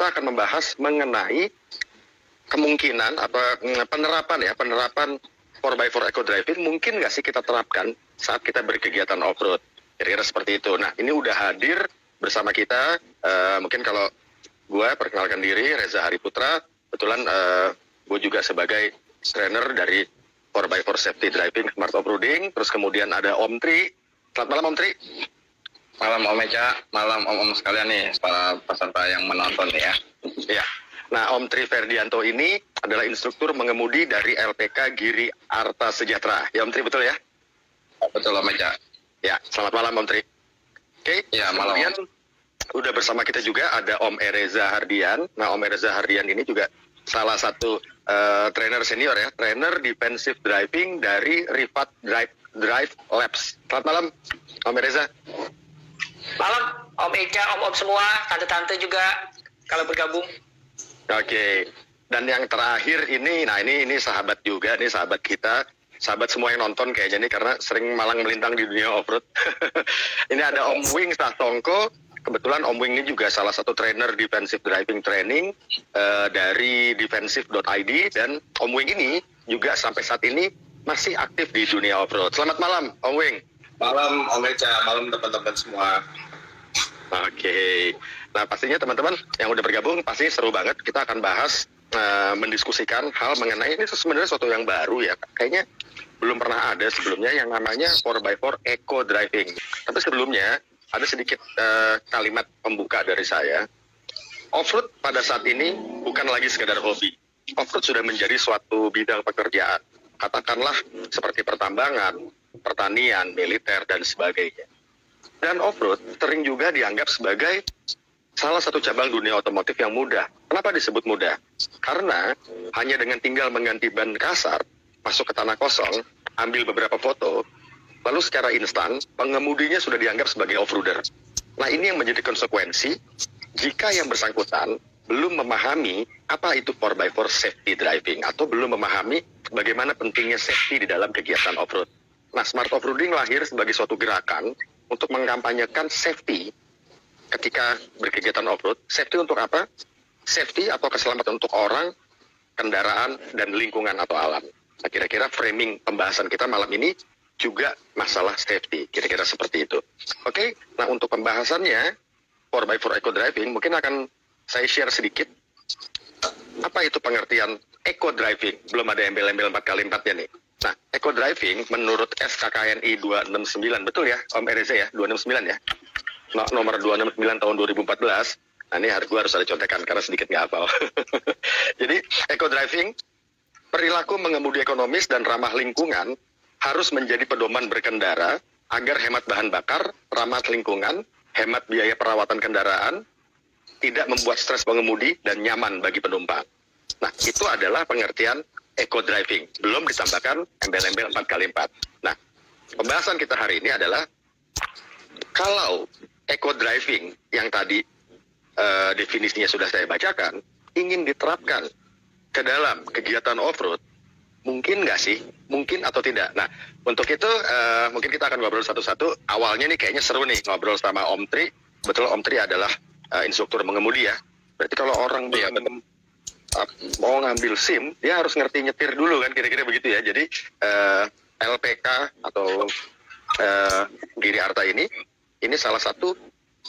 kita akan membahas mengenai kemungkinan penerapan 4x4 eco driving mungkin nggak sih kita terapkan saat kita berkegiatan off-road. Kira-kira seperti itu. Nah, ini udah hadir bersama kita. Mungkin kalau gue perkenalkan diri, Reza Hariputra. Kebetulan gue juga sebagai trainer dari 4x4 Safety Driving Smart Off-Roading. Terus kemudian ada Om Tri. Selamat malam Om Tri. Malam Om Eca, malam Om sekalian nih, para peserta yang menonton ya. Ya. Nah, Om Tri Ferdianto ini adalah instruktur mengemudi dari LPK Giri Arta Sejahtera. Ya Om Tri, betul ya? Betul Om Eca. Ya, selamat malam Om Tri. Oke, ya, malam. Kemudian udah bersama kita juga ada Om Ereza Hardian. Nah, Om Ereza Hardian ini juga salah satu trainer senior ya, trainer defensive driving dari Rifat Drive Labs. Selamat malam Om Ereza. Malam Om Eca, Om semua, tante-tante juga kalau bergabung. Oke. Dan yang terakhir ini, nah ini sahabat juga, ini sahabat kita, sahabat semua yang nonton kayaknya nih karena sering malang melintang di dunia off-road. Ini ada Om Wing Sasongko. Kebetulan Om Wing ini juga salah satu trainer defensive driving training dari defensive.id, dan Om Wing ini juga sampai saat ini masih aktif di dunia off-road. Selamat malam Om Wing. Malam Om Eca, malam teman-teman semua. Oke. Nah, pastinya teman-teman yang udah bergabung pasti seru banget. Kita akan bahas, mendiskusikan hal mengenai ini sebenarnya sesuatu yang baru ya. Kayaknya belum pernah ada sebelumnya yang namanya 4x4 eco driving. Tapi sebelumnya ada sedikit kalimat pembuka dari saya. Off-road pada saat ini bukan lagi sekedar hobi. Off-road sudah menjadi suatu bidang pekerjaan. Katakanlah seperti pertambangan, pertanian, militer, dan sebagainya. Dan off-road sering juga dianggap sebagai salah satu cabang dunia otomotif yang mudah. Kenapa disebut mudah? Karena hanya dengan tinggal mengganti ban kasar, masuk ke tanah kosong, ambil beberapa foto, lalu secara instan, pengemudinya sudah dianggap sebagai off-roader. Nah, ini yang menjadi konsekuensi jika yang bersangkutan belum memahami apa itu 4x4 safety driving, atau belum memahami bagaimana pentingnya safety di dalam kegiatan off-road. Nah, Smart Off-Roading lahir sebagai suatu gerakan untuk mengkampanyekan safety ketika berkegiatan off-road. Safety untuk apa? Safety atau keselamatan untuk orang, kendaraan, dan lingkungan atau alam. Nah, kira-kira framing pembahasan kita malam ini juga masalah safety. Kira-kira seperti itu. Oke, nah untuk pembahasannya 4x4 eco driving mungkin akan saya share sedikit. Apa itu pengertian eco driving? Belum ada embel-embel 4x4-nya nih. Nah, eco driving menurut SKKNI 269, betul ya Om Ereza ya, 269 ya, nomor 269 tahun 2014. Nah, ini gue harus ada contekan karena sedikit nggak hafal. Jadi eco driving, perilaku mengemudi ekonomis dan ramah lingkungan, harus menjadi pedoman berkendara agar hemat bahan bakar, ramah lingkungan, hemat biaya perawatan kendaraan, tidak membuat stres pengemudi, dan nyaman bagi penumpang. Nah, itu adalah pengertian eco driving, belum ditambahkan embel-embel 4x4. Nah, pembahasan kita hari ini adalah kalau eco driving yang tadi definisinya sudah saya bacakan ingin diterapkan ke dalam kegiatan off-road, mungkin nggak sih? Mungkin atau tidak? Nah, untuk itu mungkin kita akan ngobrol satu-satu. Awalnya nih kayaknya seru nih ngobrol sama Om Tri. Betul, Om Tri adalah instruktur mengemudi ya. Berarti kalau orang mau ngambil SIM, dia harus ngerti nyetir dulu kan, kira-kira begitu ya. Jadi LPK atau Giri Arta ini salah satu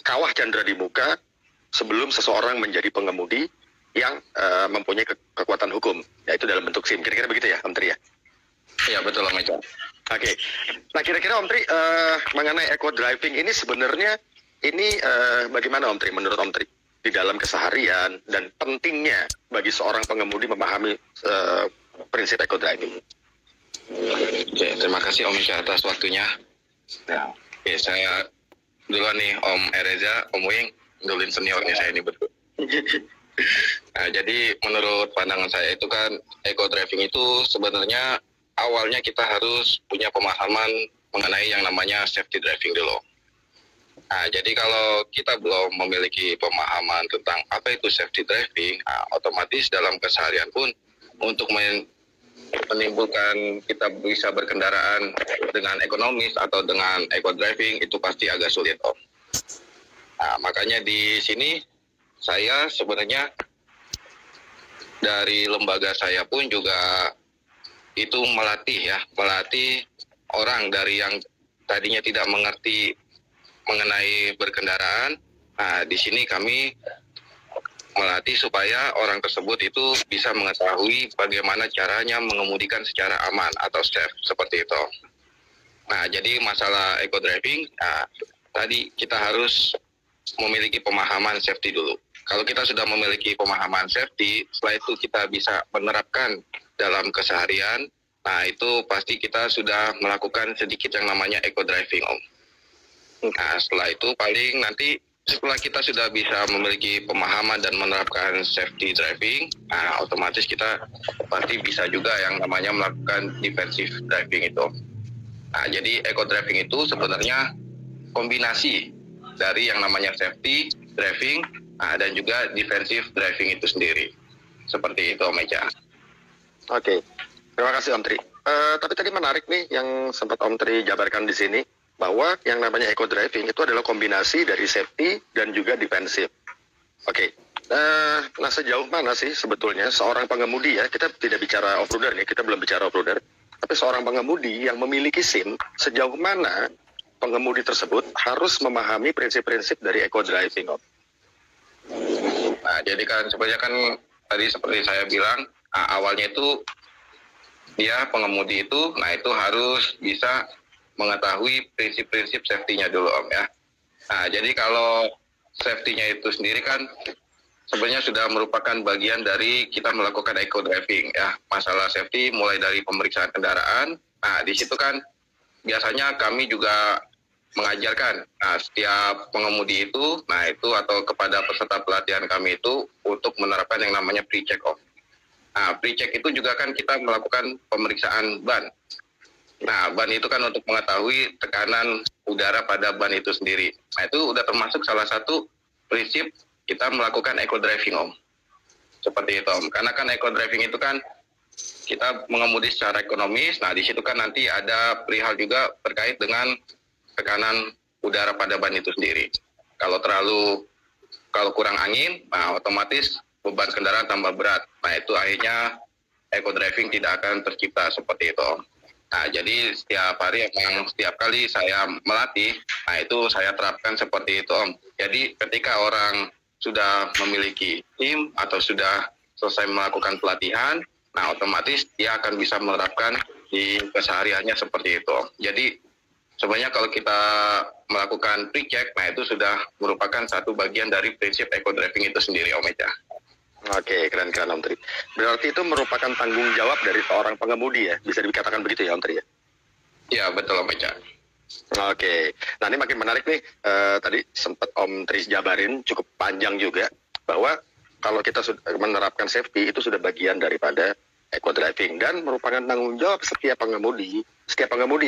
kawah candra di muka sebelum seseorang menjadi pengemudi yang mempunyai kekuatan hukum, yaitu dalam bentuk SIM. Kira-kira begitu ya, Om Tri ya? Iya, betul Om Eca. Oke. Nah, kira-kira Om Tri mengenai eco driving ini sebenarnya ini bagaimana Om Tri, menurut Om Tri? Di dalam keseharian dan pentingnya bagi seorang pengemudi memahami prinsip eco driving. Oke, terima kasih Om Eca atas waktunya. Ya, oke, saya duluan nih Om Ereza, Om Wing, dulin seniornya saya ini berdua. Nah, jadi menurut pandangan saya itu kan eco driving itu sebenarnya awalnya kita harus punya pemahaman mengenai yang namanya safety driving dulu. Nah, jadi kalau kita belum memiliki pemahaman tentang apa itu safety driving, otomatis dalam keseharian pun untuk menimbulkan kita bisa berkendaraan dengan ekonomis atau dengan eco driving itu pasti agak sulit, Om. Nah, makanya di sini saya sebenarnya dari lembaga saya pun juga itu melatih orang dari yang tadinya tidak mengerti mengenai berkendaraan. Nah, di sini kami melatih supaya orang tersebut itu bisa mengetahui bagaimana caranya mengemudikan secara aman atau safe, seperti itu. Nah, jadi masalah eco driving, tadi kita harus memiliki pemahaman safety dulu. Kalau kita sudah memiliki pemahaman safety, setelah itu kita bisa menerapkan dalam keseharian. Nah, itu pasti kita sudah melakukan sedikit yang namanya eco driving, Om. Nah, setelah itu paling nanti setelah kita sudah bisa memiliki pemahaman dan menerapkan safety driving, nah otomatis kita pasti bisa juga yang namanya melakukan defensive driving itu. Nah, jadi eco driving itu sebenarnya kombinasi dari yang namanya safety driving dan juga defensive driving itu sendiri. Seperti itu, Om Eja. Oke, terima kasih Om Tri. Tapi tadi menarik nih yang sempat Om Tri jabarkan di sini, bahwa yang namanya eco driving itu adalah kombinasi dari safety dan juga defensif. Oke, nah sejauh mana sih sebetulnya seorang pengemudi, ya, kita tidak bicara off-roader nih, kita belum bicara off-roader, tapi seorang pengemudi yang memiliki SIM, sejauh mana pengemudi tersebut harus memahami prinsip-prinsip dari eco driving, Om? Nah, jadi kan sebenarnya kan tadi seperti saya bilang, awalnya itu dia pengemudi itu, nah itu harus bisa mengetahui prinsip-prinsip safety-nya dulu, Om, ya. Nah, jadi kalau safety-nya itu sendiri kan sebenarnya sudah merupakan bagian dari kita melakukan eco driving, ya. Masalah safety mulai dari pemeriksaan kendaraan. Nah, di situ kan biasanya kami juga mengajarkan setiap pengemudi itu, nah itu atau kepada peserta pelatihan kami itu untuk menerapkan yang namanya pre-check, Om. Nah, pre-check itu juga kan kita melakukan pemeriksaan ban. Nah, ban itu kan untuk mengetahui tekanan udara pada ban itu sendiri. Nah, itu udah termasuk salah satu prinsip kita melakukan eco driving, Om. Seperti itu, Om. Karena kan eco driving itu kan kita mengemudi secara ekonomis. Nah, di situ kan nanti ada perihal juga terkait dengan tekanan udara pada ban itu sendiri. Kalau kurang angin, nah otomatis beban kendaraan tambah berat. Nah, itu akhirnya eco driving tidak akan tercipta, seperti itu, Om. Nah, jadi setiap hari setiap kali saya melatih, nah itu saya terapkan seperti itu, Om. Jadi ketika orang sudah memiliki tim atau sudah selesai melakukan pelatihan, nah otomatis dia akan bisa menerapkan di kesehariannya seperti itu, Om. Jadi sebenarnya kalau kita melakukan pre-check, nah itu sudah merupakan satu bagian dari prinsip eco driving itu sendiri, Om Eja. Oke, keren-keren Om Tri. Berarti itu merupakan tanggung jawab dari seorang pengemudi, ya? Bisa dikatakan begitu ya, Om Tri, ya? Ya, betul, Om Eja. Oke, nah ini makin menarik nih. Tadi sempat Om Tri jabarin cukup panjang juga, bahwa kalau kita sudah menerapkan safety, itu sudah bagian daripada eco driving, dan merupakan tanggung jawab setiap pengemudi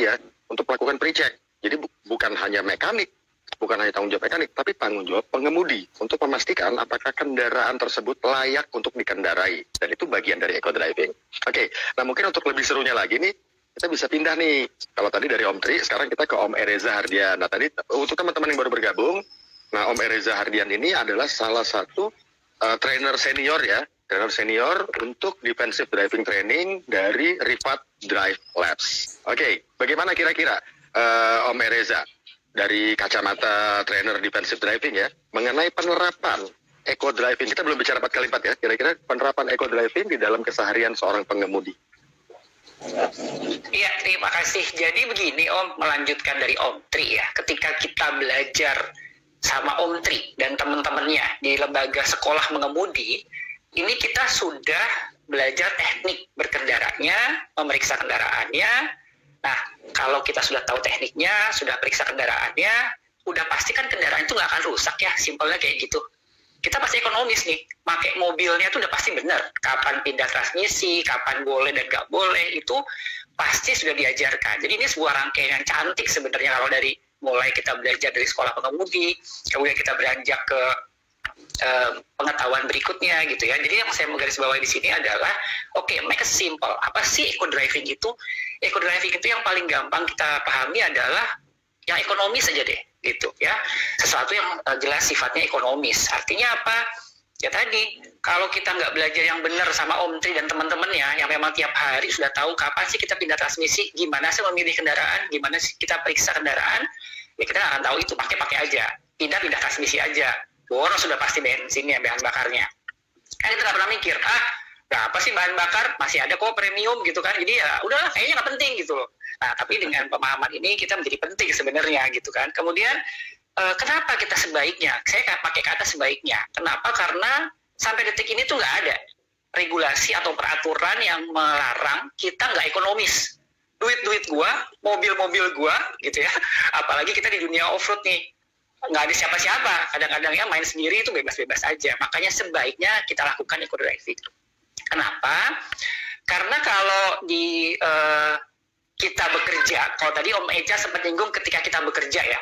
ya, untuk melakukan pre-check. Jadi bukan hanya mekanik, bukan hanya tanggung jawab mekanik, tapi tanggung jawab pengemudi untuk memastikan apakah kendaraan tersebut layak untuk dikendarai. Dan itu bagian dari eco driving. Oke, nah mungkin untuk lebih serunya lagi nih, kita bisa pindah nih. Kalau tadi dari Om Tri, sekarang kita ke Om Ereza Hardian. Nah tadi untuk teman-teman yang baru bergabung, nah Om Ereza Hardian ini adalah salah satu trainer senior, ya. Trainer senior untuk defensive driving training dari Rifat Drive Labs. Oke, bagaimana kira-kira Om Ereza dari kacamata trainer defensive driving, ya, mengenai penerapan eco driving? Kita belum bicara 4 kali 4, ya. Kira-kira penerapan eco driving di dalam keseharian seorang pengemudi. Iya, terima kasih. Jadi begini, Om, melanjutkan dari Om Tri, ya. Ketika kita belajar sama Om Tri dan teman-temannya di lembaga sekolah mengemudi, ini kita sudah belajar teknik berkendaranya, memeriksa kendaraannya. Nah, kalau kita sudah tahu tekniknya, sudah periksa kendaraannya, udah pasti kan kendaraan itu nggak akan rusak, ya, simpelnya kayak gitu. Kita pasti ekonomis nih, pakai mobilnya itu udah pasti benar. Kapan pindah transmisi, kapan boleh dan nggak boleh, itu pasti sudah diajarkan. Jadi ini sebuah rangkaian yang cantik sebenarnya kalau dari mulai kita belajar dari sekolah pengemudi, kemudian kita beranjak ke pengetahuan berikutnya gitu, ya. Jadi yang saya menggarisbawahi di sini adalah, oke, make it simple. Apa sih eco driving itu? Eco driving itu yang paling gampang kita pahami adalah yang ekonomis saja deh, gitu, ya. Sesuatu yang jelas sifatnya ekonomis. Artinya apa? Ya tadi, kalau kita nggak belajar yang benar sama Om Tri dan teman-temannya, yang memang tiap hari sudah tahu kapan sih kita pindah transmisi, gimana sih memilih kendaraan, gimana sih kita periksa kendaraan, ya kita nggak akan tahu itu, pakai aja, pindah transmisi aja, boros sudah pasti bensinnya, bahan bakarnya. Kan kita nggak pernah mikir, berapa sih bahan bakar, masih ada kok premium gitu kan, jadi ya udahlah kayaknya nggak penting gitu loh. Nah tapi dengan pemahaman ini kita menjadi penting sebenarnya gitu kan. Kemudian kenapa kita sebaiknya? Saya pakai kata sebaiknya. Kenapa? Karena sampai detik ini tuh nggak ada regulasi atau peraturan yang melarang kita nggak ekonomis. Duit gua, mobil gua, gitu ya. Apalagi kita di dunia off-road nih, nggak ada siapa-siapa. Kadang-kadang ya main sendiri itu bebas-bebas aja. Makanya sebaiknya kita lakukan eco driving. Kenapa? Karena kalau di kita bekerja, kalau tadi Om Eja sempat nyinggung ketika kita bekerja ya.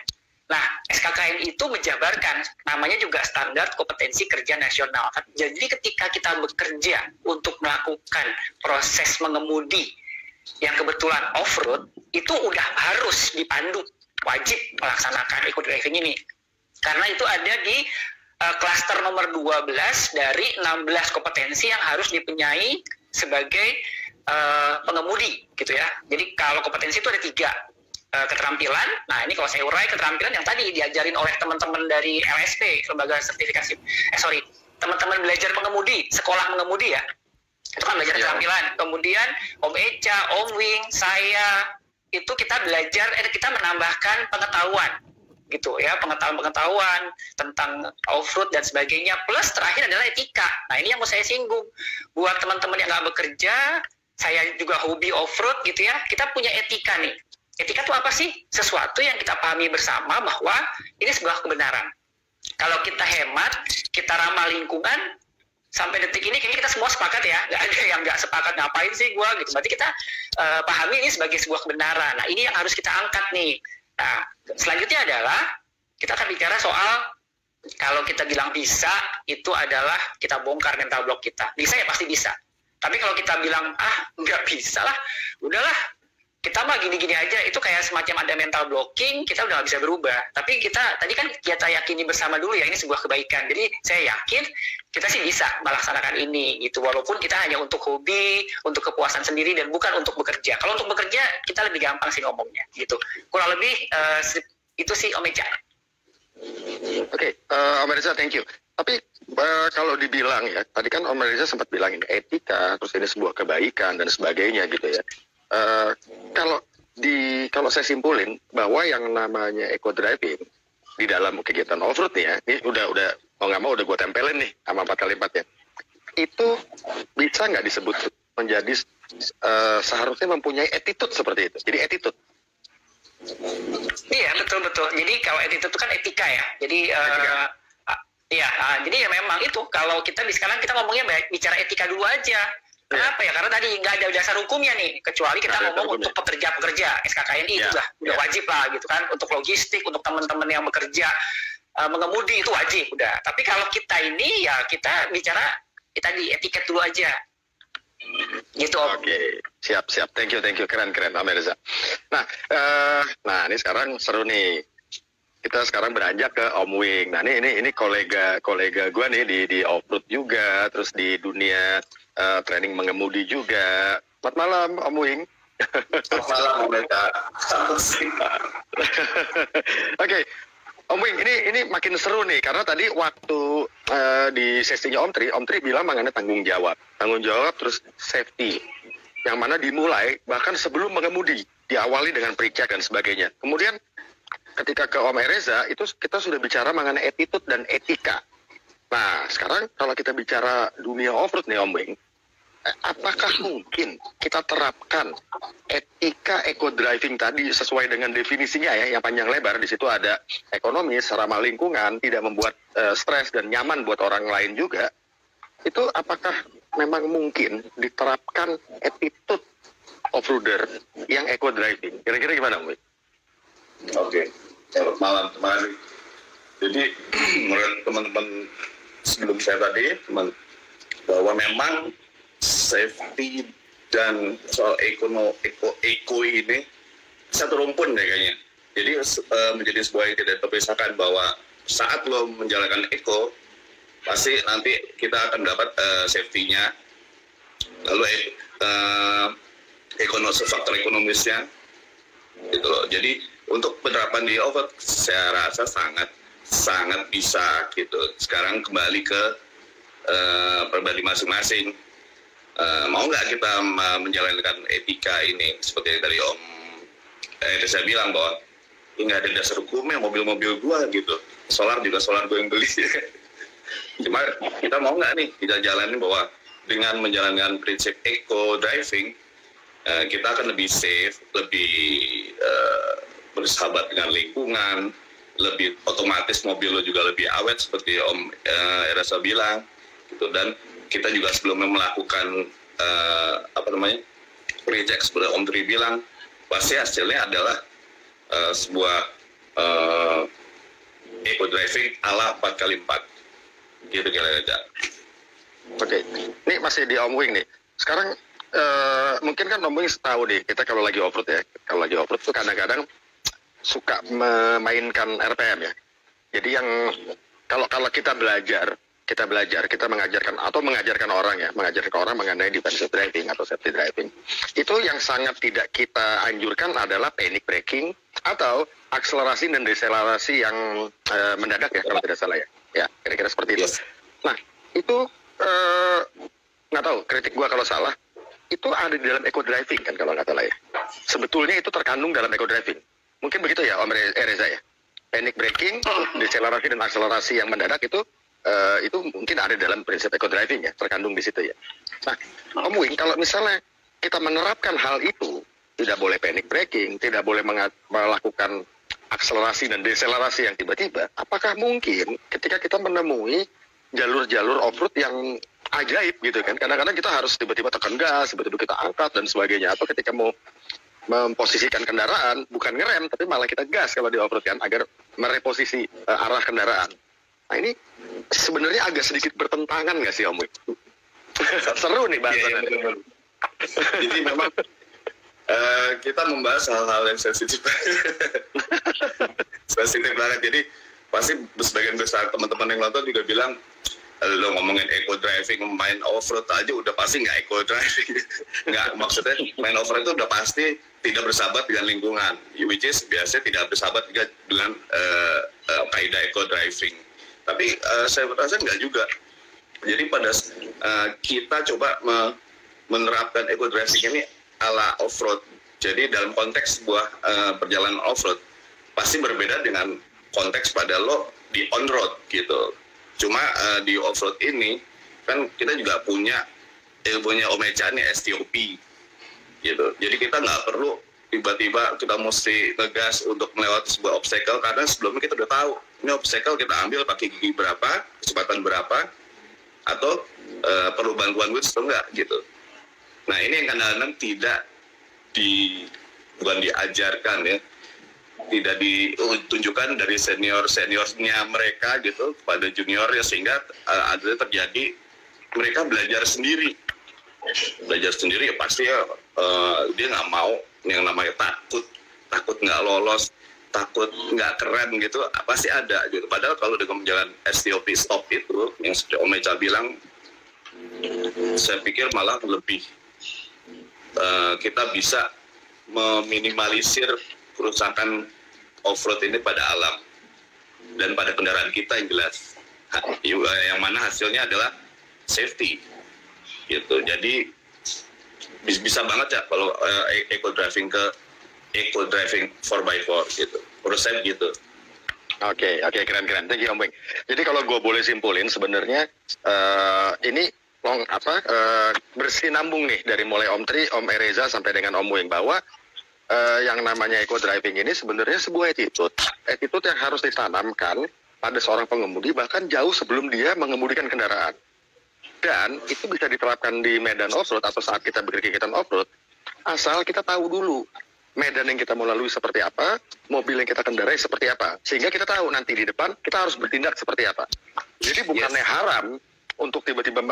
Nah, SKKN itu menjabarkan, namanya juga standar kompetensi kerja nasional. Jadi ketika kita bekerja untuk melakukan proses mengemudi yang kebetulan off-road, itu udah harus dipandu, wajib melaksanakan eco driving ini. Karena itu ada di klaster nomor 12 dari 16 kompetensi yang harus dipunyai sebagai pengemudi, gitu ya. Jadi kalau kompetensi itu ada 3. Keterampilan, nah ini kalau saya urai keterampilan yang tadi diajarin oleh teman-teman dari LSP, lembaga sertifikasi, teman-teman belajar mengemudi, sekolah mengemudi ya, itu kan belajar keterampilan. Kemudian Om Eca, Om Wing, saya, itu kita belajar, kita menambahkan pengetahuan, gitu ya, pengetahuan tentang off-road dan sebagainya, plus terakhir adalah etika. Nah ini yang mau saya singgung, buat teman-teman yang nggak bekerja, saya juga hobi off-road gitu ya, kita punya etika nih. Etika itu apa sih? Sesuatu yang kita pahami bersama bahwa ini sebuah kebenaran. Kalau kita hemat, kita ramah lingkungan, sampai detik ini kayaknya kita semua sepakat ya. Nggak ada yang nggak sepakat, ngapain sih gue gitu. Berarti kita pahami ini sebagai sebuah kebenaran. Nah ini yang harus kita angkat nih. Nah selanjutnya adalah kita akan bicara soal kalau kita bilang bisa, itu adalah kita bongkar mental block kita. Bisa ya pasti bisa. Tapi kalau kita bilang, nggak bisa lah, udahlah, kita mah gini-gini aja, itu kayak semacam ada mental blocking, kita udah nggak bisa berubah. Tapi kita, tadi kan kita yakini bersama dulu ya, ini sebuah kebaikan. Jadi saya yakin kita sih bisa melaksanakan ini, gitu. Walaupun kita hanya untuk hobi, untuk kepuasan sendiri, dan bukan untuk bekerja. Kalau untuk bekerja, kita lebih gampang sih ngomongnya, gitu. Kurang lebih, itu sih Om Eca. Oke, Om Reza, thank you. Tapi kalau dibilang ya, tadi kan Om Reza sempat bilang ini etika, terus ini sebuah kebaikan, dan sebagainya gitu ya. Kalau saya simpulin bahwa yang namanya eco driving di dalam kegiatan off-road nih ya, ini udah mau nggak mau udah gue tempelin nih sama 4x4 ya, itu bisa nggak disebut menjadi seharusnya mempunyai attitude seperti itu. Jadi attitude. Iya betul. Jadi kalau attitude itu kan etika ya. Jadi jadi ya memang itu kalau kita sekarang kita ngomongnya bicara etika dulu aja. Kenapa ya? Karena tadi nggak ada dasar hukumnya nih, kecuali kita ngomong untuk pekerja SKKN itu udah wajib lah gitu kan, untuk logistik, untuk teman-teman yang bekerja mengemudi itu wajib udah. Tapi kalau kita ini ya kita bicara tadi etiket dulu aja. Gitu Om. Oke, siap. Thank you, keren Om Reza. Nah ini sekarang seru nih. Kita sekarang beranjak ke Om Wing. Nah ini kolega gue nih di off-road juga, terus di dunia training mengemudi juga. Selamat malam Om Wing. Selamat malam Om Reza. Oke, Om Wing, ini makin seru nih karena tadi waktu di sesinya Om Tri bilang mengenai tanggung jawab terus safety, yang mana dimulai bahkan sebelum mengemudi, diawali dengan pre-check dan sebagainya. Kemudian ketika ke Om Reza itu kita sudah bicara mengenai attitude dan etika. Nah sekarang kalau kita bicara dunia off-road nih Om Wing, apakah mungkin kita terapkan etika eco driving tadi sesuai dengan definisinya ya, yang panjang lebar? Di situ ada ekonomis, ramah lingkungan, tidak membuat stres dan nyaman buat orang lain juga. Itu apakah memang mungkin diterapkan attitude off-roader yang eco driving? Kira-kira gimana Om? Oke, selamat malam, terima kasih. Jadi menurut teman-teman sebelum saya tadi, bahwa memang safety dan soal eko ini satu rumpun ya kayaknya. Jadi menjadi sebuah yang tidak terpisahkan bahwa saat lo menjalankan eko, pasti nanti kita akan dapat safety-nya, lalu faktor ekonomisnya gitu loh. Jadi untuk penerapan di off-road saya rasa sangat bisa gitu. Sekarang kembali ke pribadi masing-masing. Mau nggak kita menjalankan etika ini seperti yang tadi Om saya bilang bahwa nggak ada dasar hukumnya, mobil-mobil gua gitu, solar juga solar gua yang beli. Cuma kita mau nggak nih kita jalanin bahwa dengan menjalankan prinsip eco driving kita akan lebih safe, lebih bersahabat dengan lingkungan, lebih otomatis mobil lo juga lebih awet seperti Om Erasa bilang gitu. Dan kita juga sebelumnya melakukan pre-check seperti Om Tri bilang, pasti hasilnya adalah sebuah eco driving ala 4x4 gitu kira-kira. Oke, ini masih di Om Wing nih. Sekarang mungkin kan Om Wing tahu nih, kita kalau lagi off-road ya, kalau lagi off-road tuh kadang-kadang suka memainkan RPM ya. Jadi yang kalau kita belajar, kita mengajarkan orang mengenai defensive driving atau safety driving. Itu yang sangat tidak kita anjurkan adalah panic braking atau akselerasi dan deselerasi yang mendadak ya kalau tidak salah ya. Ya, kira-kira seperti itu. Nah, itu nggak tahu, kritik gua kalau salah, itu ada di dalam eco driving kan kalau nggak salah ya. Sebetulnya itu terkandung dalam eco driving. Mungkin begitu ya Om Reza ya. Panic braking, deselerasi dan akselerasi yang mendadak itu mungkin ada dalam prinsip eco driving ya, terkandung di situ ya. Nah, Om Wing, kalau misalnya kita menerapkan hal itu, tidak boleh panic braking, tidak boleh melakukan akselerasi dan deselerasi yang tiba-tiba, apakah mungkin ketika kita menemui jalur-jalur off-road yang ajaib gitu kan, kadang-kadang kita harus tiba-tiba tekan gas, tiba-tiba kita angkat dan sebagainya, atau ketika mau memposisikan kendaraan, bukan ngerem, tapi malah kita gas kalau di off-road kan, agar mereposisi arah kendaraan. Nah ini sebenarnya agak sedikit bertentangan nggak sih Om Wing? Seru nih bahasannya. Ya, jadi memang kita membahas hal-hal yang sensitif. Sensitif banget. Jadi pasti sebagian besar teman-teman yang nonton juga bilang, lo ngomongin eco driving, main off-road aja udah pasti nggak eco driving. Nggak, maksudnya main off-road itu udah pasti tidak bersahabat dengan lingkungan, which is biasanya tidak bersahabat juga dengan kaidah eco driving. Tapi saya rasa nggak juga. Jadi pada kita coba menerapkan eco driving ini ala off-road. Jadi dalam konteks sebuah perjalanan off-road pasti berbeda dengan konteks pada lo di on-road gitu. Cuma di off-road ini kan kita juga punya ilmunya Om Echa nih, STOP gitu. Jadi kita nggak perlu tiba-tiba kita mesti ngegas untuk melewati sebuah obstacle, karena sebelumnya kita udah tahu ini obstacle kita ambil pakai gigi berapa, kecepatan berapa, atau perlu bantuan gue atau enggak gitu. Nah ini yang kadang-kadang bukan diajarkan ya, tidak ditunjukkan dari seniornya mereka gitu kepada juniornya, sehingga ada terjadi mereka belajar sendiri ya pasti ya dia nggak mau yang namanya takut nggak lolos, takut nggak keren gitu, pasti ada gitu. Padahal kalau dengan jalan STOP stop itu yang seperti Om Echa bilang, saya pikir malah lebih kita bisa meminimalisir kerusakan off-road ini pada alam dan pada kendaraan kita yang jelas, yang mana hasilnya adalah safety gitu. Jadi bisa banget ya kalau eco driving 4x4 gitu. Menurut saya gitu. Oke, keren. Thank you Om Wing. Jadi kalau gue boleh simpulin sebenarnya ini bersinambung nih dari mulai Om Tri, Om Ereza sampai dengan Om Wing, bahwa yang namanya eco driving ini sebenarnya sebuah attitude yang harus ditanamkan pada seorang pengemudi bahkan jauh sebelum dia mengemudikan kendaraan. Dan itu bisa diterapkan di medan off-road atau saat kita berkegiatan off-road, asal kita tahu dulu medan yang kita mau lalui seperti apa, mobil yang kita kendarai seperti apa, sehingga kita tahu nanti di depan kita harus bertindak seperti apa. Jadi bukannya haram untuk tiba-tiba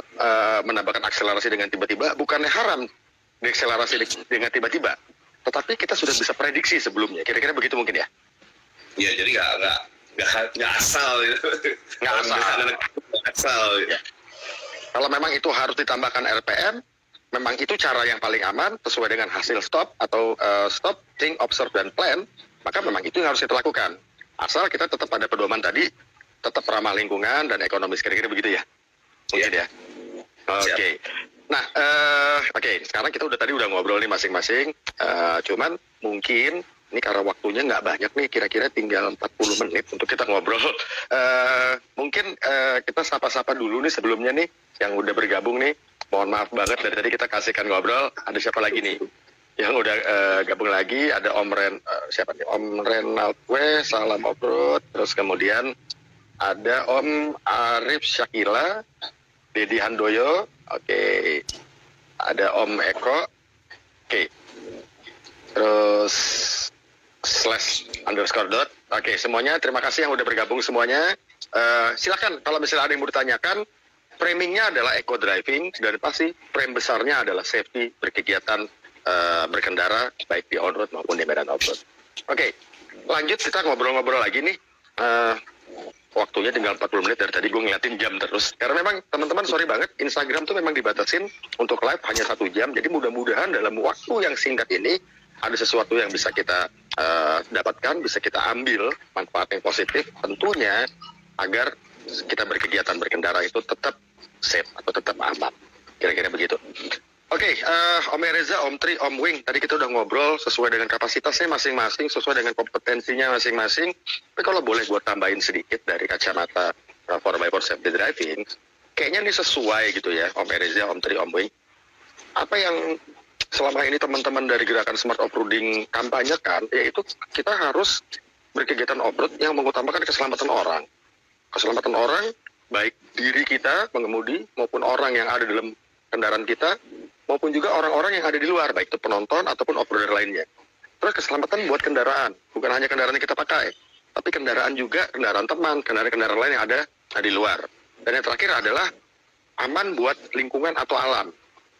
menambahkan akselerasi dengan tiba-tiba, bukannya haram deakselerasi dengan tiba-tiba, tetapi kita sudah bisa prediksi sebelumnya. Kira-kira begitu mungkin ya? Ya, jadi nggak asal gitu. Nggak asal. asal ya. Kalau memang itu harus ditambahkan RPM, memang itu cara yang paling aman sesuai dengan hasil stop atau stop, think, observe, dan plan, maka memang itu yang harus kita lakukan. Asal kita tetap pada pedoman tadi, tetap ramah lingkungan dan ekonomis, kira-kira begitu ya? Mungkin ya? Oke. Nah, sekarang kita tadi udah ngobrol nih masing-masing, cuman mungkin ini karena waktunya nggak banyak nih, kira-kira tinggal 40 menit untuk kita ngobrol. Mungkin kita sapa-sapa dulu nih sebelumnya nih, yang udah bergabung nih. Mohon maaf banget dari tadi kita kasihkan ngobrol. Ada siapa lagi nih yang udah gabung lagi? Ada siapa nih? Om Renald W, salam obrol. Terus kemudian ada Om Arif Syakila, Dedi Handoyo, ada Om Eko, terus /_dot. Semuanya terima kasih yang udah bergabung semuanya. Silakan kalau misalnya ada yang mau ditanyakan. Framingnya adalah eco driving dan pasti frame besarnya adalah safety berkegiatan berkendara baik di on-road maupun di medan off-road. Lanjut kita ngobrol-ngobrol lagi nih. Waktunya tinggal 40 menit, dari tadi gue ngeliatin jam terus. Karena memang teman-teman sorry banget, Instagram tuh memang dibatasin untuk live hanya 1 jam. Jadi mudah-mudahan dalam waktu yang singkat ini ada sesuatu yang bisa kita dapatkan, bisa kita ambil manfaat yang positif tentunya agar kita berkegiatan berkendara itu tetap safe atau tetap aman. Kira-kira begitu. Om Reza, Om Tri, Om Wing, tadi kita udah ngobrol sesuai dengan kapasitasnya masing-masing, sesuai dengan kompetensinya masing-masing. Tapi kalau boleh gue tambahin sedikit dari kacamata 4x4 safety driving, kayaknya ini sesuai gitu ya, Om Reza, Om Tri, Om Wing. Apa yang selama ini teman-teman dari gerakan Smart Offroading kampanyekan, yaitu kita harus berkegiatan off-road yang mengutamakan keselamatan orang. Keselamatan orang, baik diri kita, pengemudi, maupun orang yang ada dalam kendaraan kita, maupun juga orang-orang yang ada di luar, baik itu penonton ataupun off-roader lainnya. Terus keselamatan buat kendaraan, bukan hanya kendaraan yang kita pakai, tapi kendaraan juga, kendaraan teman, kendaraan-kendaraan lain yang ada di luar. Dan yang terakhir adalah aman buat lingkungan atau alam.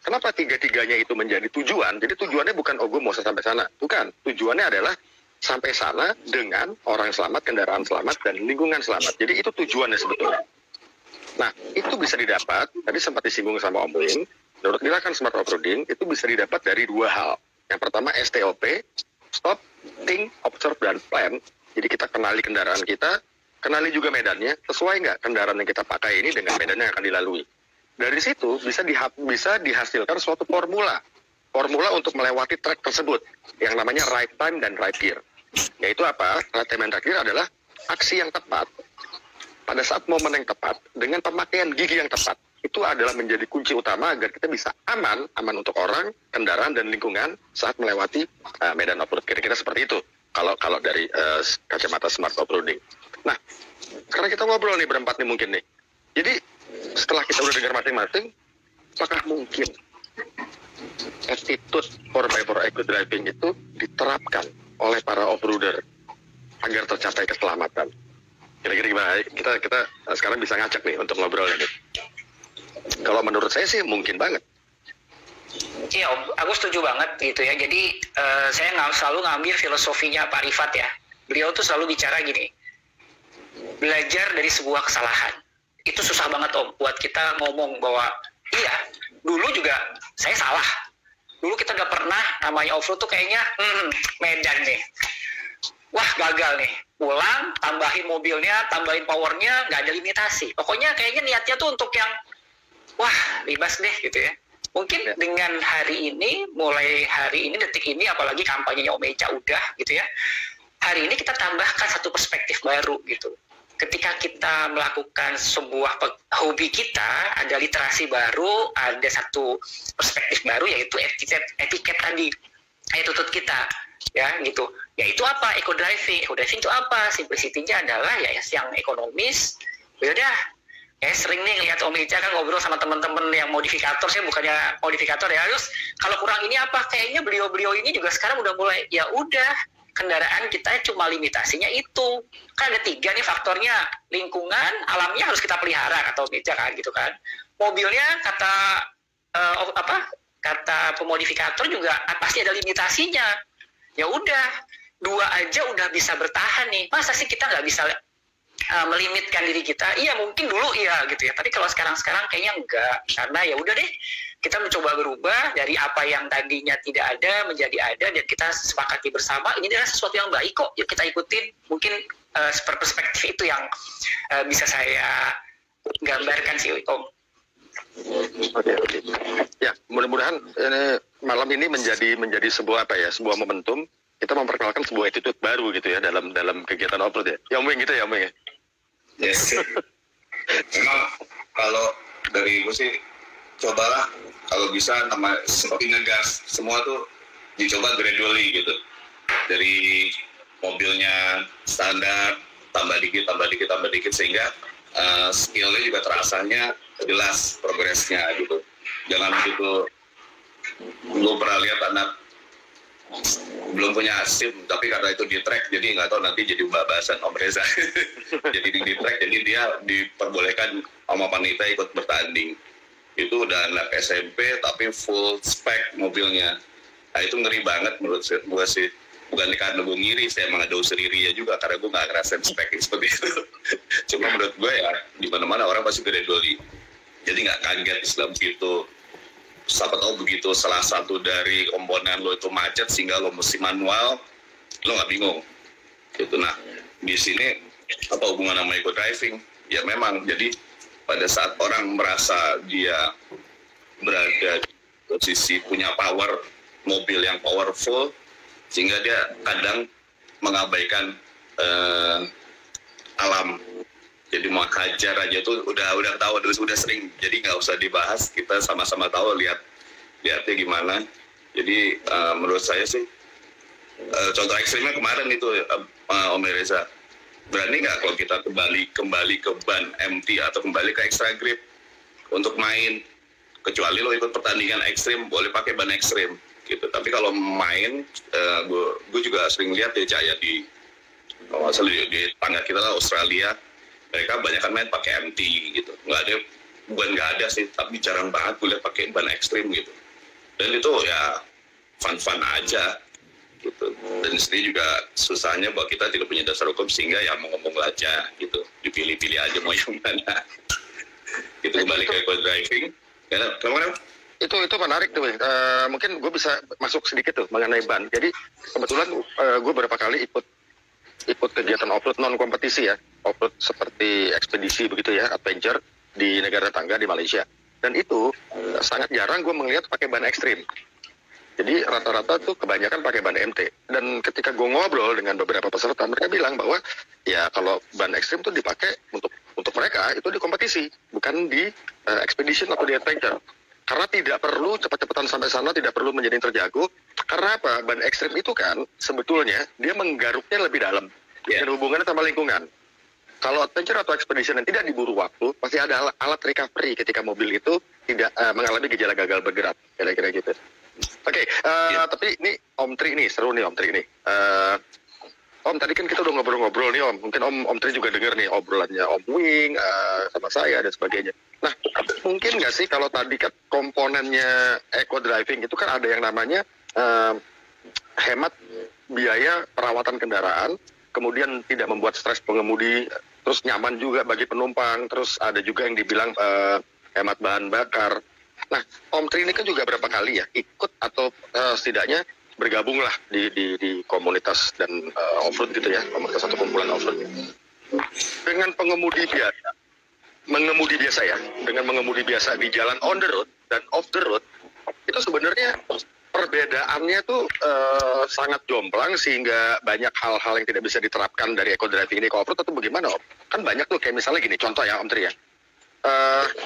Kenapa tiga-tiganya itu menjadi tujuan? Jadi tujuannya bukan, gue mau sampai sana. Bukan, tujuannya adalah sampai sana dengan orang selamat, kendaraan selamat, dan lingkungan selamat. Jadi itu tujuannya sebetulnya. Nah, itu bisa didapat, tadi sempat disinggung sama Om Wing, menurut gerakan Smart Offroading, itu bisa didapat dari 2 hal. Yang pertama STOP, Stop, Think, Observe, dan Plan. Jadi kita kenali kendaraan kita, kenali juga medannya, sesuai nggak kendaraan yang kita pakai ini dengan medan yang akan dilalui. Dari situ bisa dihasilkan suatu formula untuk melewati trek tersebut, yang namanya right time dan right gear. Yaitu apa? Right time dan right gear adalah aksi yang tepat pada saat momen yang tepat dengan pemakaian gigi yang tepat. Itu adalah menjadi kunci utama agar kita bisa aman untuk orang, kendaraan, dan lingkungan saat melewati medan off-road. Kira-kira seperti itu kalau dari kacamata Smart Offroading. Nah, sekarang kita ngobrol nih berempat nih mungkin nih. Jadi setelah kita udah dengar masing-masing, apakah mungkin attitude 4x4 eco driving itu diterapkan oleh para off-roader agar tercapai keselamatan? Kira-kira gimana? Kita sekarang bisa ngacak nih untuk ngobrol ini. Kalau menurut saya sih mungkin banget. Iya Om, aku setuju banget gitu ya. Jadi saya selalu ngambil filosofinya Pak Rifat ya. Beliau tuh selalu bicara gini, belajar dari sebuah kesalahan. Itu susah banget Om, buat kita ngomong bahwa iya, dulu juga saya salah. Dulu kita gak pernah namanya off-road tuh kayaknya, medan nih. Wah gagal nih, pulang, tambahin mobilnya, tambahin powernya, gak ada limitasi. Pokoknya kayaknya niatnya tuh untuk yang, wah bebas deh gitu ya. Mungkin dengan hari ini, mulai hari ini, detik ini, apalagi kampanyenya Om Eca udah gitu ya. Hari ini kita tambahkan satu perspektif baru gitu. Ketika kita melakukan sebuah hobi kita, ada literasi baru, ada satu perspektif baru, yaitu etiket tadi, attitude kita, ya gitu. Yaitu apa? Eco driving. Eco driving itu apa? Simplicity-nya adalah ya yang ekonomis. Yaudah, ya sering nih lihat Om Eca kan ngobrol sama teman-teman yang modifikator, saya bukannya modifikator ya. Terus kalau kurang ini apa? Kayaknya beliau-beliau ini juga sekarang udah mulai, ya udah, kendaraan kita cuma limitasinya itu. Kan ada 3 nih faktornya, lingkungan, alamnya harus kita pelihara kata Om Eca kan gitu kan. Mobilnya kata pemodifikator juga pasti ada limitasinya. Ya udah, 2 aja udah bisa bertahan nih. Masa sih kita nggak bisa melimitkan diri kita. Iya mungkin dulu iya gitu ya, tapi kalau sekarang kayaknya enggak, karena ya udah deh kita mencoba berubah dari apa yang tadinya tidak ada menjadi ada, dan kita sepakati bersama ini adalah sesuatu yang baik kok, yuk kita ikutin. Mungkin perspektif itu yang bisa saya gambarkan sih Om. Oke. Ya, mudah-mudahan malam ini menjadi sebuah sebuah momentum kita memperkenalkan sebuah attitude baru gitu ya dalam kegiatan offroad ya. Ya Om Wing gitu ya Om Wing ya. Yes. Memang kalau dari gue sih cobalah kalau bisa seperti ngegas, semua tuh dicoba gradually gitu. Dari mobilnya standar, tambah dikit sehingga skillnya juga terasanya jelas progresnya gitu. Jangan begitu, gue pernah lihat anak belum punya SIM tapi karena itu di track jadi nggak tahu, nanti jadi bahasan Om Reza. Jadi di track jadi dia diperbolehkan sama panitia ikut bertanding. Itu udah anak SMP tapi full spek mobilnya. Nah itu ngeri banget menurut gue sih. Bukan karena gue ngiri, saya emang ada unsur iri ya juga karena gue nggak ngerasain speknya seperti itu. Cuma menurut gue ya di mana-mana orang pasti gradually. Jadi nggak kaget Islam gitu. Siapa tahu begitu salah satu dari komponen lo itu macet sehingga lo mesti manual, lo nggak bingung. Gitu. Nah di sini apa hubungan sama eco driving? Ya memang. Jadi pada saat orang merasa dia berada di posisi punya power mobil yang powerful, sehingga dia kadang mengabaikan alam. Jadi mau hajar aja tuh udah tahu, udah sering, jadi nggak usah dibahas, kita sama-sama tahu lihatnya gimana. Jadi menurut saya sih contoh ekstrimnya kemarin itu Om Reza, berani nggak kalau kita kembali ke ban MT atau kembali ke extra grip untuk main, kecuali lo ikut pertandingan ekstrim boleh pakai ban ekstrim gitu. Tapi kalau main gue juga sering lihat ya Caya di tangga kita lah Australia, mereka banyak kan main pakai MT gitu. Bukan nggak ada sih, tapi jarang banget gue lihat pakai ban ekstrim gitu. Dan itu ya fun aja gitu. Dan sendiri juga susahnya bahwa kita tidak punya dasar hukum sehingga ya mau ngomong aja gitu, dipilih-pilih aja mau yang mana. Gitu kembali ke driving. Kemana? Itu menarik tuh. Mungkin gue bisa masuk sedikit tuh mengenai ban. Jadi kebetulan gue beberapa kali ikut kegiatan offroad non kompetisi ya, offroad seperti ekspedisi begitu ya, adventure di negara tetangga di Malaysia. Dan itu sangat jarang gue melihat pakai ban ekstrim. Jadi rata-rata tuh kebanyakan pakai ban MT. Dan ketika gue ngobrol dengan beberapa peserta, mereka bilang bahwa ya kalau ban ekstrim tuh dipakai untuk mereka itu di kompetisi, bukan di expedition atau di adventure. Karena tidak perlu cepat-cepatan sampai sana, tidak perlu menjadi terjago. Karena apa? Ban ekstrim itu kan sebetulnya dia menggaruknya lebih dalam. Dan hubungannya sama lingkungan. Kalau adventure atau expedition yang tidak diburu waktu, pasti ada alat recovery ketika mobil itu tidak mengalami gejala gagal bergerak. Kira-kira gitu. Oke, tapi ini Om Tri nih, seru nih Om Tri nih. Om, tadi kan kita udah ngobrol-ngobrol nih Om. Mungkin Om Tri juga denger nih obrolannya Om Wing sama saya dan sebagainya. Nah, mungkin nggak sih kalau tadi komponennya eco driving itu kan ada yang namanya hemat biaya perawatan kendaraan, kemudian tidak membuat stres pengemudi, terus nyaman juga bagi penumpang, terus ada juga yang dibilang hemat bahan bakar. Nah, Om Tri ini kan juga berapa kali ya ikut atau setidaknya bergabunglah di komunitas dan offroad gitu ya, komunitas atau kumpulan offroad. Dengan mengemudi biasa di jalan on the road dan off the road, itu sebenarnya perbedaannya tuh sangat jomplang sehingga banyak hal-hal yang tidak bisa diterapkan dari eco driving ini ke offroad atau bagaimana Om? Kan banyak tuh kayak misalnya gini, contoh ya Om Tri ya,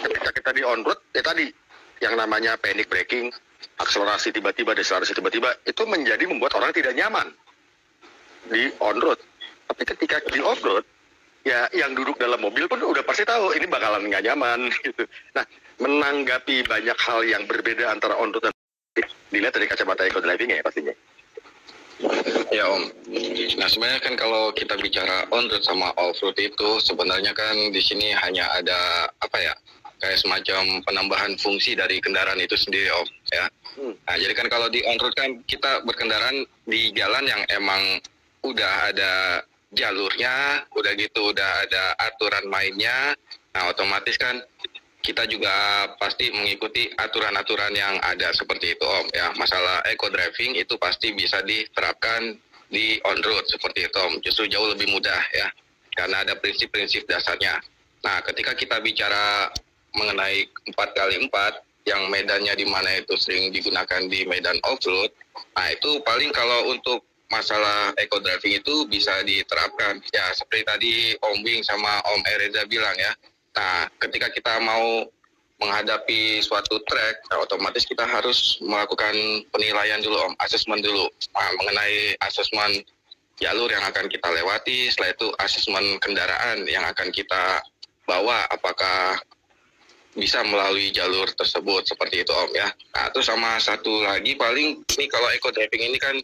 ketika kita di on road ya tadi yang namanya panic braking, akselerasi tiba-tiba, deselerasi tiba-tiba, itu menjadi membuat orang tidak nyaman di on-road. Tapi ketika di off-road, ya yang duduk dalam mobil pun udah pasti tahu ini bakalan nggak nyaman gitu. Nah, menanggapi banyak hal yang berbeda antara on-road dan dilihat dari kacamata eco driving ya pastinya. Ya Om, nah sebenarnya kan kalau kita bicara on-road sama off-road itu sebenarnya kan di sini hanya ada kayak semacam penambahan fungsi dari kendaraan itu sendiri Om ya. Nah jadi kan kalau di on-road kan kita berkendaraan di jalan yang emang udah ada jalurnya, udah gitu udah ada aturan mainnya. Nah, otomatis kan kita juga pasti mengikuti aturan-aturan yang ada seperti itu, Om. Ya, masalah eco driving itu pasti bisa diterapkan di on road seperti itu, Om. Justru jauh lebih mudah ya, karena ada prinsip-prinsip dasarnya. Nah, ketika kita bicara mengenai 4x4 yang medannya di mana itu sering digunakan di medan off-road, nah itu paling kalau untuk masalah eco driving itu bisa diterapkan. Ya, seperti tadi Om Wing sama Om Ereza bilang ya. Nah, ketika kita mau menghadapi suatu trek, nah, otomatis kita harus melakukan penilaian dulu, Om, asesmen dulu. Nah, mengenai asesmen jalur yang akan kita lewati, setelah itu asesmen kendaraan yang akan kita bawa, apakah bisa melalui jalur tersebut, seperti itu, Om, ya. Nah, itu sama satu lagi paling, ini kalau eco driving ini kan,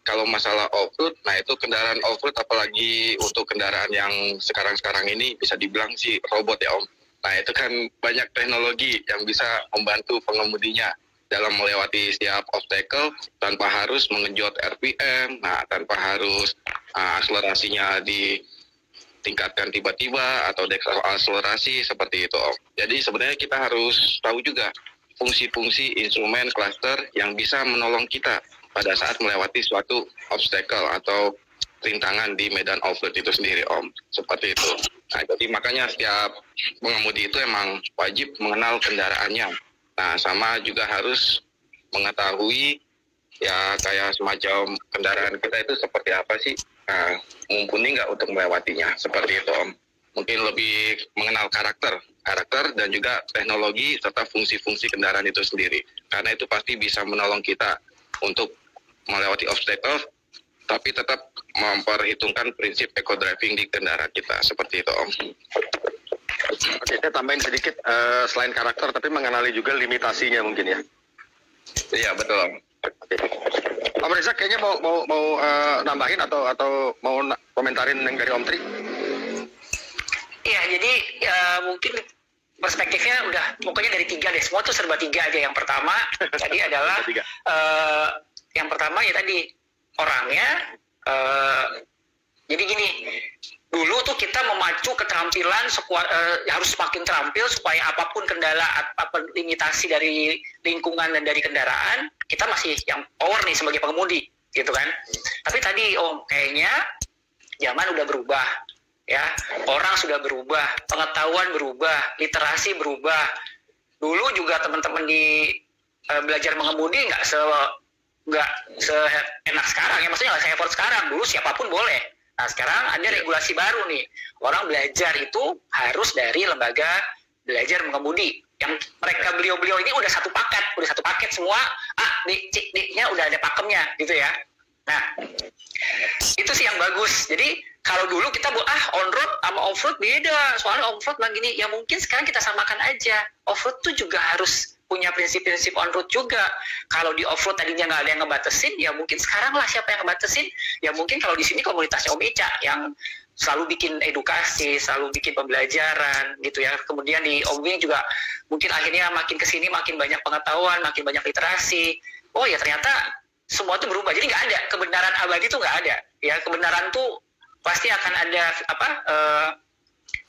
kalau masalah off-road, nah itu kendaraan off-road, apalagi untuk kendaraan yang sekarang-sekarang ini bisa dibilang sih robot ya, Om. Nah, itu kan banyak teknologi yang bisa membantu pengemudinya dalam melewati setiap obstacle tanpa harus mengenjot RPM, nah tanpa harus akselerasinya ditingkatkan tiba-tiba atau dekselerasi seperti itu, Om. Jadi sebenarnya kita harus tahu juga fungsi-fungsi instrumen cluster yang bisa menolong kita pada saat melewati suatu obstacle atau rintangan di medan off-road itu sendiri, Om. Seperti itu. Nah, jadi makanya setiap pengemudi itu emang wajib mengenal kendaraannya. Nah, sama juga harus mengetahui ya kayak semacam kendaraan kita itu seperti apa sih, nah, mumpuni nggak untuk melewatinya, seperti itu, Om. Mungkin lebih mengenal karakter dan juga teknologi serta fungsi-fungsi kendaraan itu sendiri. Karena itu pasti bisa menolong kita untuk melewati obstacle, tapi tetap memperhitungkan prinsip eco driving di kendaraan kita, seperti itu, Om. Oke, saya tambahin sedikit, selain karakter, tapi mengenali juga limitasinya mungkin ya. Iya, betul, Om. Oke. Om Reza kayaknya mau nambahin atau mau komentarin yang dari Om Tri? Iya, jadi mungkin perspektifnya udah pokoknya dari 3 deh, semua tuh serba 3 aja. Yang pertama tadi adalah yang pertama ya tadi orangnya, jadi gini, dulu tuh kita memacu keterampilan harus semakin terampil supaya apapun kendala, apa limitasi dari lingkungan dan dari kendaraan, kita masih yang power nih sebagai pengemudi, gitu kan. Tapi tadi Om, kayaknya zaman udah berubah, ya, orang sudah berubah, pengetahuan berubah, literasi berubah. Dulu juga teman-teman di belajar mengemudi nggak seenak sekarang ya, maksudnya nggak se-effort sekarang. Dulu siapapun boleh. Nah, sekarang ada regulasi baru nih, orang belajar itu harus dari lembaga belajar mengemudi yang mereka beliau-beliau ini udah satu paket semua, dik-dik-diknya udah ada pakemnya gitu ya. Nah, itu sih yang bagus. Jadi kalau dulu kita on road sama off road beda, soalnya off road gini, ya mungkin sekarang kita samakan aja. Off road tuh juga harus punya prinsip-prinsip on road juga. Kalau di off road tadinya nggak ada yang ngebatasin, ya mungkin sekarang lah siapa yang ngebatasin. Ya mungkin kalau di sini komunitasnya Om Ica yang selalu bikin edukasi, selalu bikin pembelajaran gitu ya. Kemudian di Om Wing juga mungkin akhirnya makin kesini makin banyak pengetahuan, makin banyak literasi. Oh ya ternyata semua itu berubah. Jadi nggak ada kebenaran abadi tuh nggak ada. Ya kebenaran tuh pasti akan ada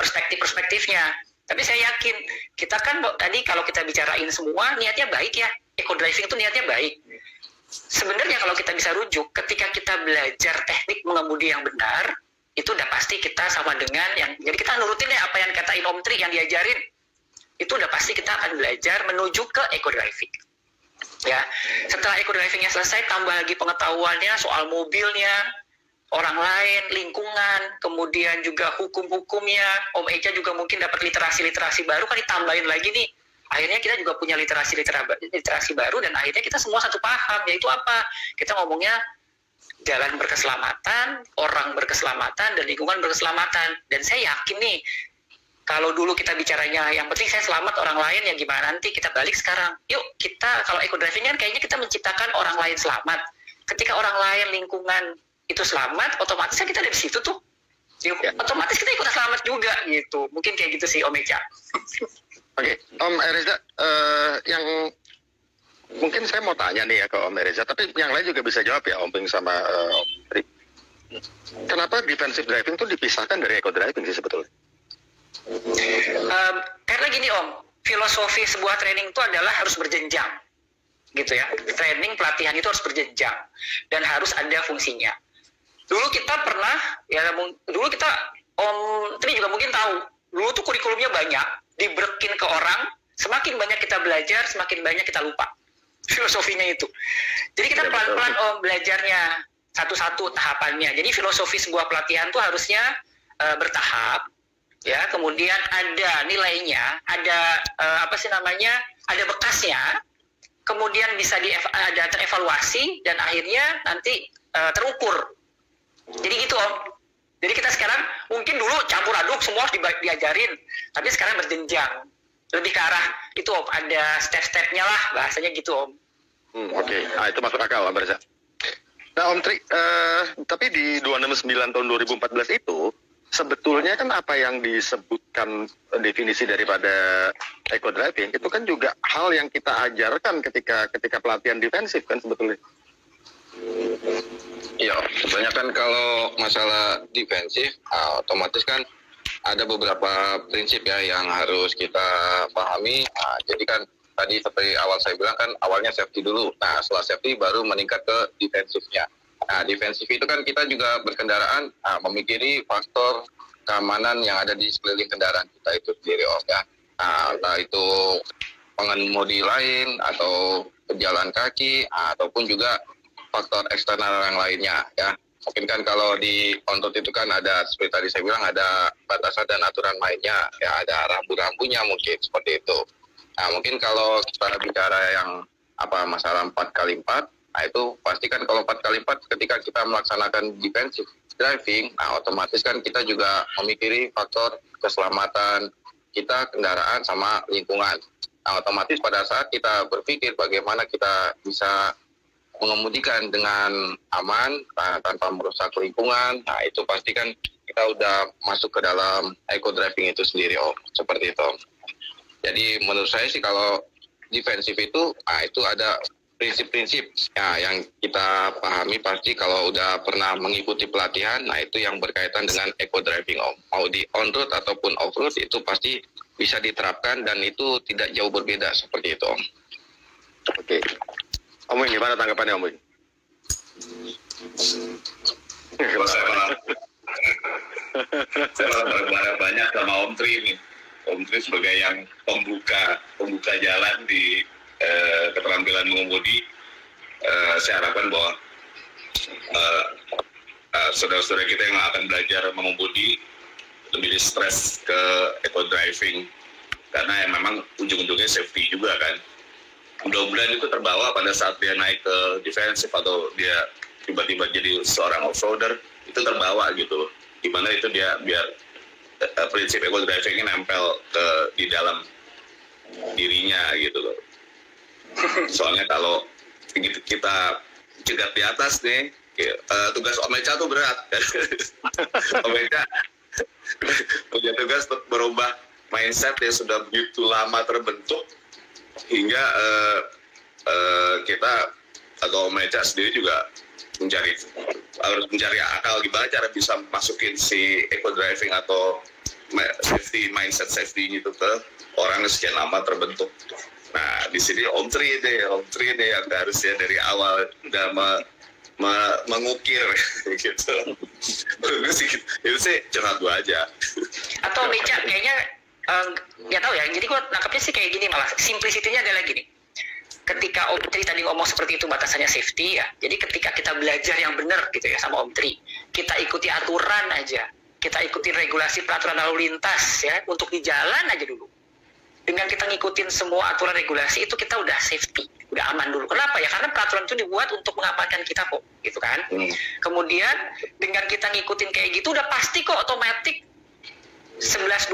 perspektif-perspektifnya. Tapi saya yakin kita kan tadi kalau kita bicarain semua niatnya baik ya. Eco driving itu niatnya baik. Sebenarnya kalau kita bisa rujuk, ketika kita belajar teknik mengemudi yang benar, itu udah pasti kita sama dengan yang, jadi kita nurutin ya apa yang katain Om Tri yang diajarin. Itu udah pasti kita akan belajar menuju ke eco driving. Ya, setelah eco drivingnya selesai, tambah lagi pengetahuannya soal mobilnya, orang lain, lingkungan, kemudian juga hukum-hukumnya. Om Eja juga mungkin dapat literasi-literasi baru, kan ditambahin lagi nih. Akhirnya kita juga punya literasi baru, dan akhirnya kita semua satu paham, yaitu apa? Kita ngomongnya jalan berkeselamatan, orang berkeselamatan, dan lingkungan berkeselamatan. Dan saya yakin nih, kalau dulu kita bicaranya yang penting saya selamat, orang lain ya gimana nanti, kita balik sekarang. Yuk kita, kalau eco driving kan kayaknya kita menciptakan orang lain selamat. Ketika orang lain, lingkungan itu selamat, otomatis kita ada di situ tuh. Ya, otomatis kita ikut selamat juga gitu. Mungkin kayak gitu sih Om Eja. Oke, Om Ereza, yang mungkin saya mau tanya nih ya ke Om Ereza, tapi yang lain juga bisa jawab ya Om Ping sama Om Tri. Kenapa defensive driving itu dipisahkan dari eco driving sih sebetulnya? Karena gini Om, filosofi sebuah training itu adalah harus berjenjang, gitu ya. Training pelatihan itu harus berjenjang dan harus ada fungsinya. Dulu kita pernah, dulu kita Om Tri juga mungkin tahu, dulu tuh kurikulumnya banyak, dibrekin ke orang, semakin banyak kita belajar, semakin banyak kita lupa. Filosofinya itu. Jadi kita pelan-pelan Om belajarnya, satu-satu tahapannya. Jadi filosofi sebuah pelatihan tuh harusnya bertahap, ya. Kemudian ada nilainya, ada ada bekasnya. Kemudian bisa ada terevaluasi dan akhirnya nanti terukur. Jadi gitu Om. Jadi kita sekarang mungkin dulu campur aduk semua harus diajarin, tapi sekarang berjenjang. Lebih ke arah itu Om, ada step-stepnya lah bahasanya gitu Om. Oke. Nah, itu masuk akal Om Reza. Nah Om Tri, tapi di 269 tahun 2014 itu sebetulnya kan apa yang disebutkan definisi daripada eco driving itu kan juga hal yang kita ajarkan ketika pelatihan defensif kan sebetulnya. Iya, sebenarnya kan kalau masalah defensif, otomatis kan ada beberapa prinsip ya yang harus kita pahami. Jadi kan tadi seperti awal saya bilang kan awalnya safety dulu. Nah setelah safety baru meningkat ke defensifnya. Nah defensif itu kan kita juga berkendaraan memikiri faktor keamanan yang ada di sekeliling kendaraan kita itu sendiri Om ya. Entah itu pengemudi lain atau pejalan kaki ataupun juga faktor eksternal yang lainnya ya. Mungkin kan kalau di on-road itu kan ada seperti tadi saya bilang ada batasan dan aturan mainnya ya, ada rambu-rambunya mungkin seperti itu. Nah mungkin kalau kita bicara yang masalah 4x4, nah itu pasti kan kalau 4x4 ketika kita melaksanakan defensive driving, nah otomatis kan kita juga memikiri faktor keselamatan kita, kendaraan sama lingkungan. Nah otomatis pada saat kita berpikir bagaimana kita bisa mengemudikan dengan aman tanpa merusak lingkungan, nah itu pasti kan kita udah masuk ke dalam eco driving itu sendiri Om, seperti itu. Jadi menurut saya sih kalau defensif itu ada prinsip-prinsip ya, yang kita pahami pasti kalau udah pernah mengikuti pelatihan, nah itu yang berkaitan dengan eco driving Om. Mau di on-road ataupun off-road itu pasti bisa diterapkan dan itu tidak jauh berbeda seperti itu Om. Oke. Om Wing, gimana tanggapannya Om Wing? Saya malah banyak sama Om Tri ini. Om Tri sebagai yang pembuka jalan di keterampilan mengemudi. Saya harapkan bahwa saudara-saudara kita yang akan belajar mengemudi lebih stres ke eco driving, karena memang ujung-ujungnya safety juga kan. Mudah-mudahan itu terbawa pada saat dia naik ke defensif atau dia tiba-tiba jadi seorang off-roader, itu terbawa gitu. Gimana itu dia biar prinsip eco driving ini nempel di dalam dirinya gitu loh. Soalnya kalau kita cegat di atas nih, tugas Om Echa tuh berat. Om Echa punya tugas untuk merubah mindset yang sudah begitu lama terbentuk, hingga kita atau Om Echa sendiri juga harus mencari akal gimana cara bisa masukin si eco driving atau mindset safety itu ke orang yang sekian lama terbentuk. Nah di sini Om Tri deh yang harusnya dari awal udah mengukir gitu. Itu sih curhat gue aja. Atau Om Echa kayaknya nggak tahu ya. Jadi gue nangkapnya sih kayak gini, malah simplicity-nya adalah gini. Ketika Om Tri tadi ngomong seperti itu batasannya safety ya. Jadi ketika kita belajar yang benar gitu ya sama Om Tri, kita ikuti aturan aja, kita ikutin regulasi peraturan lalu lintas ya, untuk di jalan aja dulu. Dengan kita ngikutin semua aturan regulasi itu kita udah safety, udah aman dulu. Kenapa ya? Karena peraturan itu dibuat untuk mengamankan kita kok, gitu kan. Kemudian dengan kita ngikutin kayak gitu udah pasti kok otomatis 11-12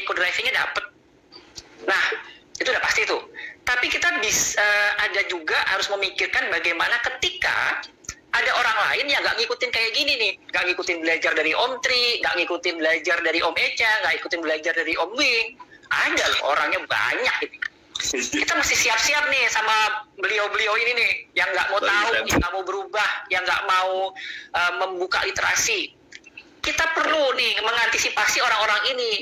eco driving-nya dapet. Nah, itu udah pasti tuh. Tapi kita bisa ada juga harus memikirkan bagaimana ketika ada orang lain yang nggak ngikutin kayak gini nih, nggak ngikutin belajar dari Om Tri, nggak ngikutin belajar dari Om Echa, nggak ngikutin belajar dari Om Wing. Ada loh orangnya banyak gitu. kita mesti siap-siap nih sama beliau-beliau ini nih yang nggak mau tahu, yang nggak mau berubah, yang nggak mau membuka literasi. Kita perlu nih mengantisipasi orang-orang ini.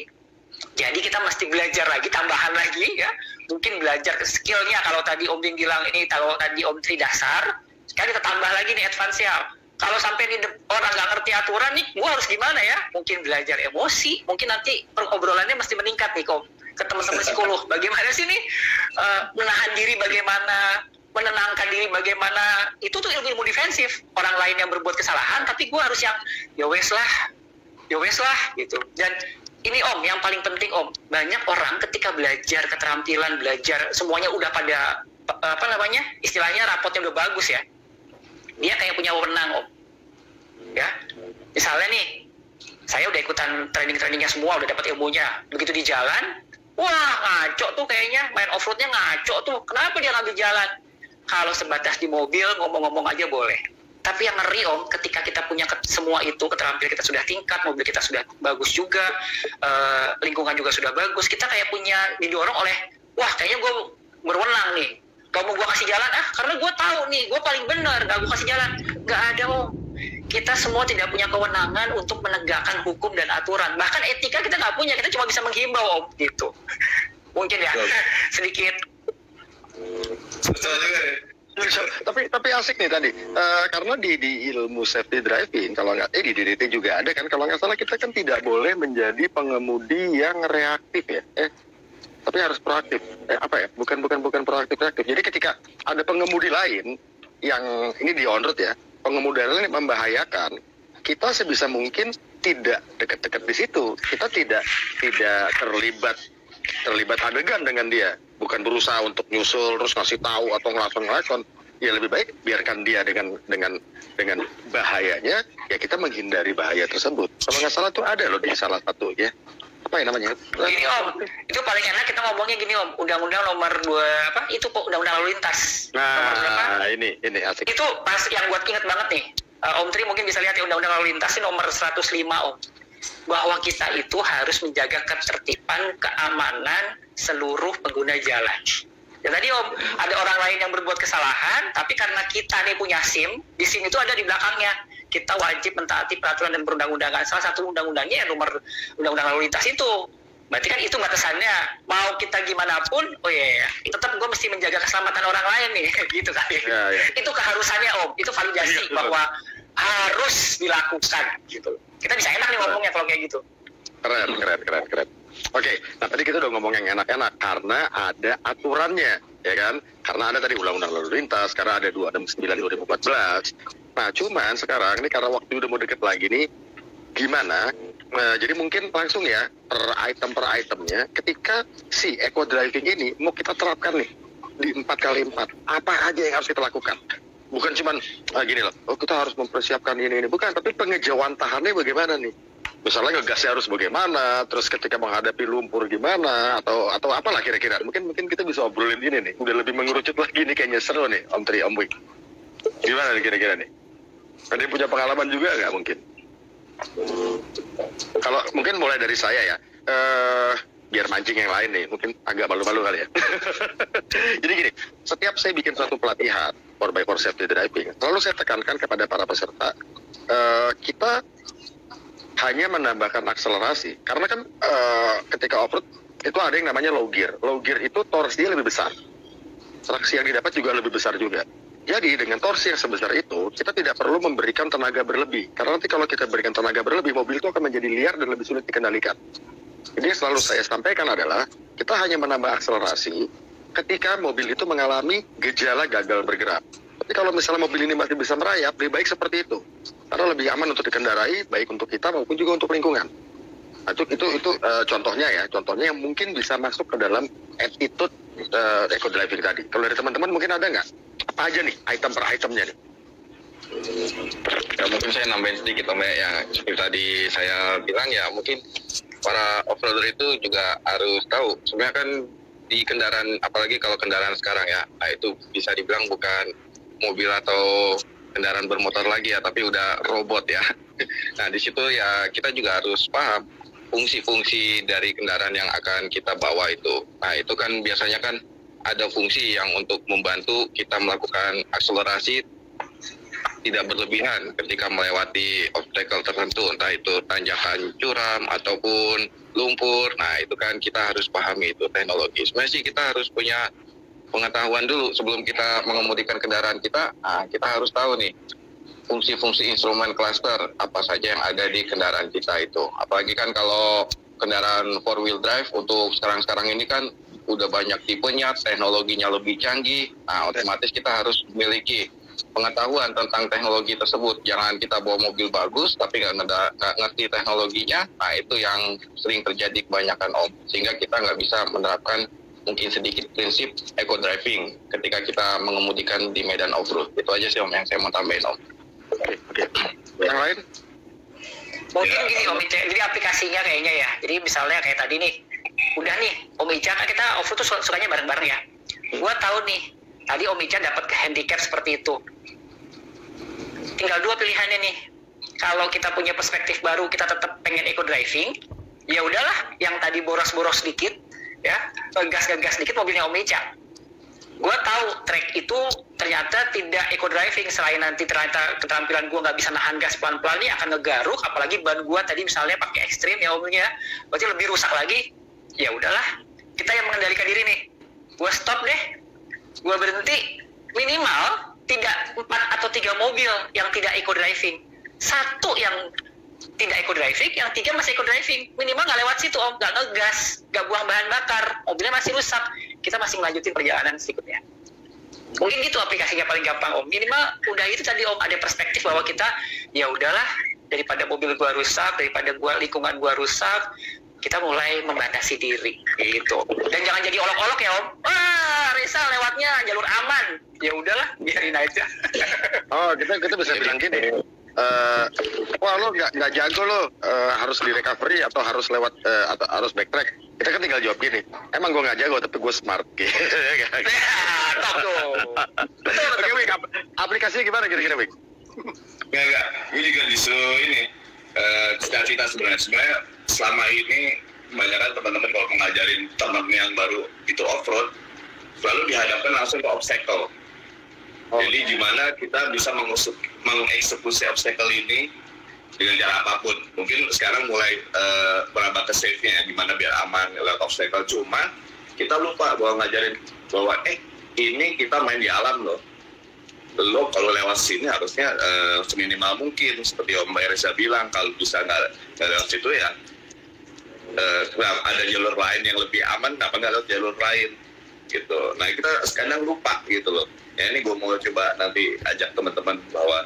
Jadi kita mesti belajar lagi, tambahan lagi ya. Mungkin belajar skillnya, kalau tadi Om Bing bilang ini, kalau tadi Om Tri dasar, sekarang kita tambah lagi nih advance ya. Kalau sampai nih orang nggak ngerti aturan nih, gua harus gimana ya? Mungkin belajar emosi, mungkin nanti perobrolannya mesti meningkat nih Om. Ke teman-teman psikolog, bagaimana sih nih menahan diri, bagaimana menenangkan diri, bagaimana itu tuh ilmu defensif. Orang lain yang berbuat kesalahan, tapi gue harus yang ya wes lah gitu. Dan ini Om, yang paling penting Om, banyak orang ketika belajar keterampilan, belajar semuanya udah pada istilahnya rapotnya udah bagus ya. Dia kayak punya wewenang Om. Ya, misalnya nih, saya udah ikutan training-trainingnya semua, udah dapat ilmunya. Begitu di jalan, wah ngaco tuh kayaknya, main off-roadnya ngaco tuh. Kenapa dia ngambil jalan? Kalau sebatas di mobil, ngomong-ngomong aja boleh. Tapi yang ngeri Om, ketika kita punya semua itu, keterampilan kita sudah tingkat, mobil kita sudah bagus juga, lingkungan juga sudah bagus, kita kayak punya didorong oleh, wah kayaknya gue berwenang nih. Gak mau gue kasih jalan, karena gue tahu nih, gue paling benar, gak gue kasih jalan. Gak ada Om. Kita semua tidak punya kewenangan untuk menegakkan hukum dan aturan. Bahkan etika kita nggak punya, kita cuma bisa menghimbau Om, gitu. Mungkin ya, sedikit. Betul juga ya. Tapi asik nih tadi, karena di ilmu safety driving, kalau nggak di DDT juga ada kan, kalau nggak salah kita kan tidak boleh menjadi pengemudi yang reaktif ya, tapi harus proaktif. Bukan proaktif. Jadi ketika ada pengemudi lain yang ini di on road ya, pengemudi lain yang membahayakan, kita sebisa mungkin tidak dekat-dekat di situ. Kita tidak terlibat adegan dengan dia. Bukan berusaha untuk nyusul terus ngasih tahu atau ngelakon. Ya lebih baik biarkan dia dengan bahayanya, ya kita menghindari bahaya tersebut. Kalau nggak salah tuh ada loh di salah satu ya, apa ya namanya? Gini Om, itu paling enak kita ngomongnya gini Om, Undang-Undang nomor 2 itu kok Undang-Undang Lalu Lintas. Nah, ini asik. Itu pas yang buat inget banget nih. Om Tri mungkin bisa lihat ya, Undang-Undang Lalu Lintas ini nomor 105 Om. Bahwa kita itu harus menjaga ketertiban, keamanan seluruh pengguna jalan. Ya tadi Om, ada orang lain yang berbuat kesalahan, tapi karena kita nih punya SIM, di SIM itu ada di belakangnya. Kita wajib mentaati peraturan dan perundang-undangan. Salah satu undang-undangnya ya nomor Undang-Undang Lalu Lintas itu. Berarti kan itu batasannya. Mau kita gimana pun, tetap gue mesti menjaga keselamatan orang lain nih, gitu kan. Ya. Itu keharusannya Om, itu validasi bahwa harus dilakukan gitu. Kita bisa enak nih ngomongnya kalau kayak gitu. Keren. Oke, nah tadi kita udah ngomong yang enak-enak karena ada aturannya, ya kan? Karena ada tadi Undang-Undang Lalu Lintas, karena ada 269 2014. Nah, cuman sekarang ini karena waktu udah mau deket lagi nih, gimana? Jadi mungkin langsung ya per itemnya, ketika si eco driving ini mau kita terapkan nih di 4x4, apa aja yang harus kita lakukan? Bukan cuman gini loh, kita harus mempersiapkan ini, bukan, tapi pengejawantahannya bagaimana nih? Misalnya ngegasnya harus bagaimana, terus ketika menghadapi lumpur gimana, atau apalah kira-kira. Mungkin kita bisa obrolin ini nih, udah lebih mengerucut lagi nih, kayaknya seru nih Om Tri, Om Wing. Gimana nih kira-kira nih? Ada yang punya pengalaman juga nggak mungkin? Kalau mungkin mulai dari saya ya, biar mancing yang lain nih, mungkin agak malu-malu kali ya. Jadi gini, setiap saya bikin suatu pelatihan 4x4 safety driving, selalu saya tekankan kepada para peserta, kita hanya menambahkan akselerasi, karena kan ketika off-road itu ada yang namanya low gear. Low gear itu torsinya lebih besar, traksi yang didapat juga lebih besar juga. Jadi dengan torsi yang sebesar itu, kita tidak perlu memberikan tenaga berlebih, karena nanti kalau kita berikan tenaga berlebih, mobil itu akan menjadi liar dan lebih sulit dikendalikan. Jadi yang selalu saya sampaikan adalah, kita hanya menambah akselerasi ketika mobil itu mengalami gejala gagal bergerak. Tapi kalau misalnya mobil ini masih bisa merayap, lebih baik seperti itu. Karena lebih aman untuk dikendarai, baik untuk kita maupun juga untuk lingkungan. Nah, itu contohnya ya, contohnya yang mungkin bisa masuk ke dalam attitude eco driving tadi. Kalau dari teman-teman mungkin ada nggak? Apa aja nih item per itemnya nih? Ya mungkin saya nambahin sedikit Om ya, seperti tadi saya bilang ya, mungkin para off-roader itu juga harus tahu. Sebenarnya kan di kendaraan, apalagi kalau kendaraan sekarang ya, nah itu bisa dibilang bukan mobil atau kendaraan bermotor lagi ya, tapi udah robot ya. Nah di situ ya kita juga harus paham fungsi-fungsi dari kendaraan yang akan kita bawa itu. Nah itu kan biasanya kan ada fungsi yang untuk membantu kita melakukan akselerasi tidak berlebihan ketika melewati obstacle tertentu, entah itu tanjakan curam ataupun lumpur. Nah, itu kan kita harus pahami itu teknologi. Sebenarnya sih kita harus punya pengetahuan dulu sebelum kita mengemudikan kendaraan kita. Nah, kita harus tahu nih fungsi-fungsi instrumen cluster apa saja yang ada di kendaraan kita itu. Apalagi kan kalau kendaraan 4-wheel drive untuk sekarang-sekarang ini kan udah banyak tipenya, teknologinya lebih canggih. Nah, otomatis kita harus memiliki pengetahuan tentang teknologi tersebut. Jangan kita bawa mobil bagus tapi nggak ngerti teknologinya. Nah, itu yang sering terjadi kebanyakan Om. Sehingga kita nggak bisa menerapkan mungkin sedikit prinsip eco driving ketika kita mengemudikan di medan off-road. Itu aja sih Om yang saya mau tambahin Om. Oke. Yang lain? Mungkin gini Om Ica, jadi aplikasinya kayaknya ya. Jadi misalnya kayak tadi nih, udah nih Om Ica kan kita off-road tuh sukanya bareng-bareng ya. Gua tahu nih, tadi Om Ica dapat handicap seperti itu. Tinggal dua pilihannya nih. Kalau kita punya perspektif baru, kita tetap pengen eco driving, ya udahlah, yang tadi boros-boros sedikit, ya, gas-gas sedikit mobilnya Om Ica. Gue tahu track itu ternyata tidak eco driving, selain nanti ternyata keterampilan gue nggak bisa nahan gas pelan-pelan, ini akan ngegaruk, apalagi ban gue tadi misalnya pakai ekstrim ya Omnya, berarti lebih rusak lagi. Ya udahlah, kita yang mengendalikan diri nih. Gue stop deh, gue berhenti, minimal tidak 4 atau 3 mobil yang tidak eco driving, 1 yang tidak eco driving, yang 3 masih eco driving. Minimal nggak lewat situ Om, nggak ngegas, nggak buang bahan bakar, mobilnya masih rusak, kita masih melanjutin perjalanan berikutnya. Mungkin gitu aplikasinya paling gampang Om. Minimal udah itu tadi Om, ada perspektif bahwa kita ya udahlah, daripada mobil gua rusak, daripada lingkungan gua rusak, kita mulai membatasi diri gitu. Dan jangan jadi olok-olok ya Om. Wah, Risa lewatnya jalur aman. Ya udahlah, biarin aja. Oh, kita bisa bilang gini. Wah lo nggak jago lo, harus di recovery atau harus lewat atau harus backtrack. Kita kan tinggal jawab gini, emang gue nggak jago tapi gue smart gitu. Top tuh. Oke Wik, aplikasinya gimana kira-kira Wik? Enggak, gue juga disuruh ini cita-cita sebenarnya selama ini kebanyakan teman-teman kalau mengajarin teman yang baru itu off-road selalu dihadapkan langsung ke obstacle. Jadi gimana kita bisa mengeksekusi obstacle ini dengan cara apapun. Mungkin sekarang mulai merambah ke safe-nya, gimana biar aman lewat obstacle. Cuma kita lupa bahwa ngajarin bahwa ini kita main di alam loh. Lo kalau lewat sini harusnya seminimal mungkin. Seperti Om Reza bilang, kalau bisa nggak lewat situ ya ada jalur lain yang lebih aman, kenapa nggak lewat jalur lain gitu. Nah kita kadang lupa gitu loh. Ya ini gue mau coba nanti ajak teman-teman bahwa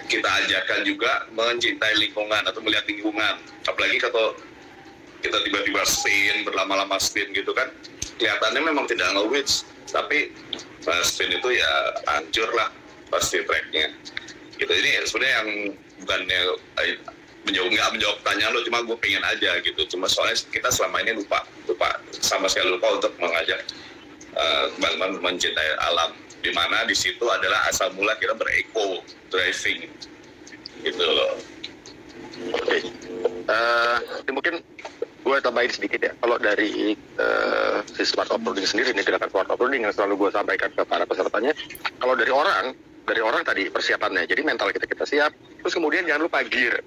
kita ajarkan juga mencintai lingkungan atau melihat lingkungan. Apalagi kalau kita tiba-tiba spin, berlama-lama spin gitu kan, kelihatannya memang tidak nge-witch, tapi spin itu ya hancur lah pasti tracknya. Gitu. Ini sebenarnya yang bukannya nggak menjawab pertanyaan lo, cuma gue pengen aja gitu. Cuma soalnya kita selama ini lupa sama sekali lupa untuk mengajak teman-teman mencintai alam, di mana di situ adalah asal mula kita bereco driving gitu loh. Oke. Mungkin gue tambahin sedikit ya. Kalau dari si smart offroading sendiri nih, gerakan smart offroading yang selalu gue sampaikan ke para pesertanya, kalau dari orang tadi persiapannya, jadi mental kita siap, terus kemudian jangan lupa gear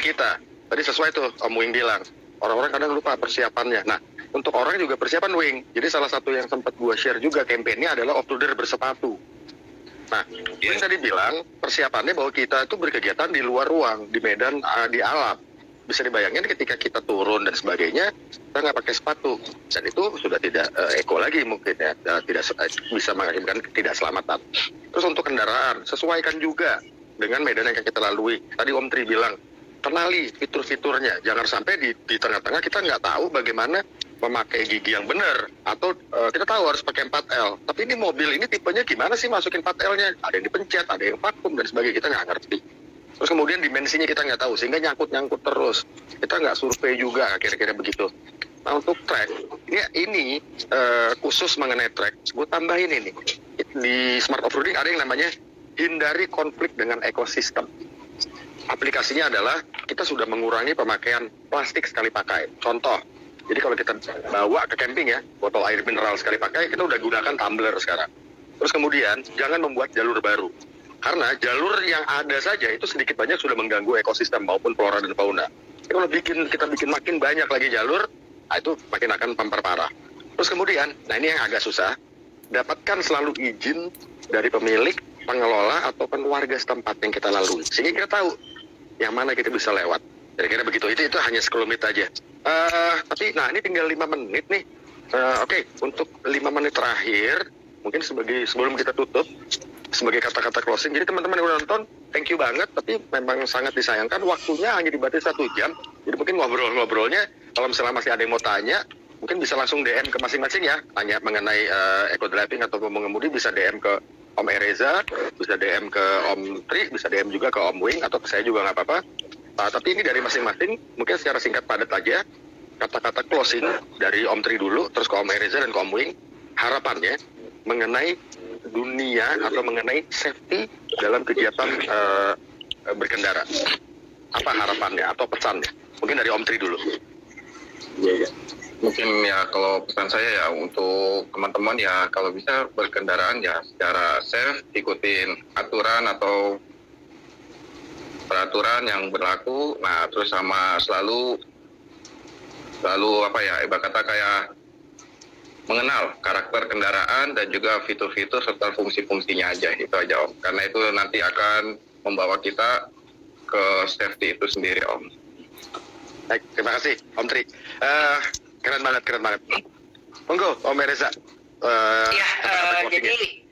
kita. Tadi sesuai tuh Om Wing bilang, orang-orang kadang lupa persiapannya. Nah, untuk orang juga persiapan Wing. Jadi salah satu yang sempat gue share juga kampanye adalah off-roader bersepatu. Nah, Wing tadi bilang persiapannya bahwa kita itu berkegiatan di luar ruang, di medan, di alam. Bisa dibayangin ketika kita turun dan sebagainya, kita nggak pakai sepatu. Dan itu sudah tidak eko lagi mungkin ya, tidak bisa mengakibatkan ketidakselamatan. Terus untuk kendaraan, sesuaikan juga dengan medan yang kita lalui. Tadi Om Tri bilang, kenali fitur-fiturnya. Jangan sampai di tengah-tengah kita nggak tahu bagaimana memakai gigi yang benar, atau kita tahu harus pakai 4L, tapi ini mobil ini tipenya gimana sih masukin 4L-nya, ada yang dipencet, ada yang vakum dan sebagainya, kita nggak ngerti. Terus kemudian dimensinya kita nggak tahu, sehingga nyangkut terus, kita nggak survei juga, kira-kira begitu. Nah untuk track, ini khusus mengenai track, gue tambahin ini, di smart offroading ada yang namanya hindari konflik dengan ekosistem. Aplikasinya adalah kita sudah mengurangi pemakaian plastik sekali pakai. Contoh, Jadi kalau kita bawa ke camping ya, botol air mineral sekali pakai, kita udah gunakan tumbler sekarang. Terus kemudian jangan membuat jalur baru. Karena jalur yang ada saja itu sedikit banyak sudah mengganggu ekosistem maupun flora dan fauna. Jadi kalau kita bikin makin banyak lagi jalur, nah itu makin akan memperparah. Terus kemudian, nah ini yang agak susah, dapatkan selalu izin dari pemilik, pengelola, ataupun warga setempat yang kita lalui. Sehingga kita tahu yang mana kita bisa lewat. Kira-kira begitu, itu hanya sekelumit aja. Tapi, nah ini tinggal 5 menit nih. Oke, untuk 5 menit terakhir, mungkin sebelum kita tutup, sebagai kata-kata closing. Jadi teman-teman yang udah nonton, thank you banget, tapi memang sangat disayangkan waktunya hanya dibatasi 1 jam. Jadi mungkin ngobrol-ngobrolnya, kalau misalnya masih ada yang mau tanya, mungkin bisa langsung DM ke masing-masing ya, tanya mengenai eco driving atau mengemudi, bisa DM ke Om Ereza, bisa DM ke Om Tri, bisa DM juga ke Om Wing, atau ke saya juga nggak apa-apa. Tapi ini dari masing-masing, mungkin secara singkat padat aja, kata-kata closing dari Om Tri dulu, terus ke Om Ereza dan ke Om Wing, harapannya mengenai dunia atau mengenai safety dalam kegiatan berkendara. Apa harapannya atau pesannya? Mungkin dari Om Tri dulu. Iya. Mungkin ya kalau pesan saya ya untuk teman-teman ya kalau bisa berkendaraan ya secara safe, ikutin aturan atau peraturan yang berlaku. Nah terus sama selalu apa ya, ibarat kata kayak mengenal karakter kendaraan dan juga fitur-fitur serta fungsi-fungsinya aja, itu aja Om. Karena itu nanti akan membawa kita ke safety itu sendiri Om. Baik, terima kasih Om Tri. Keren banget. Monggo Om Ereza. Jadi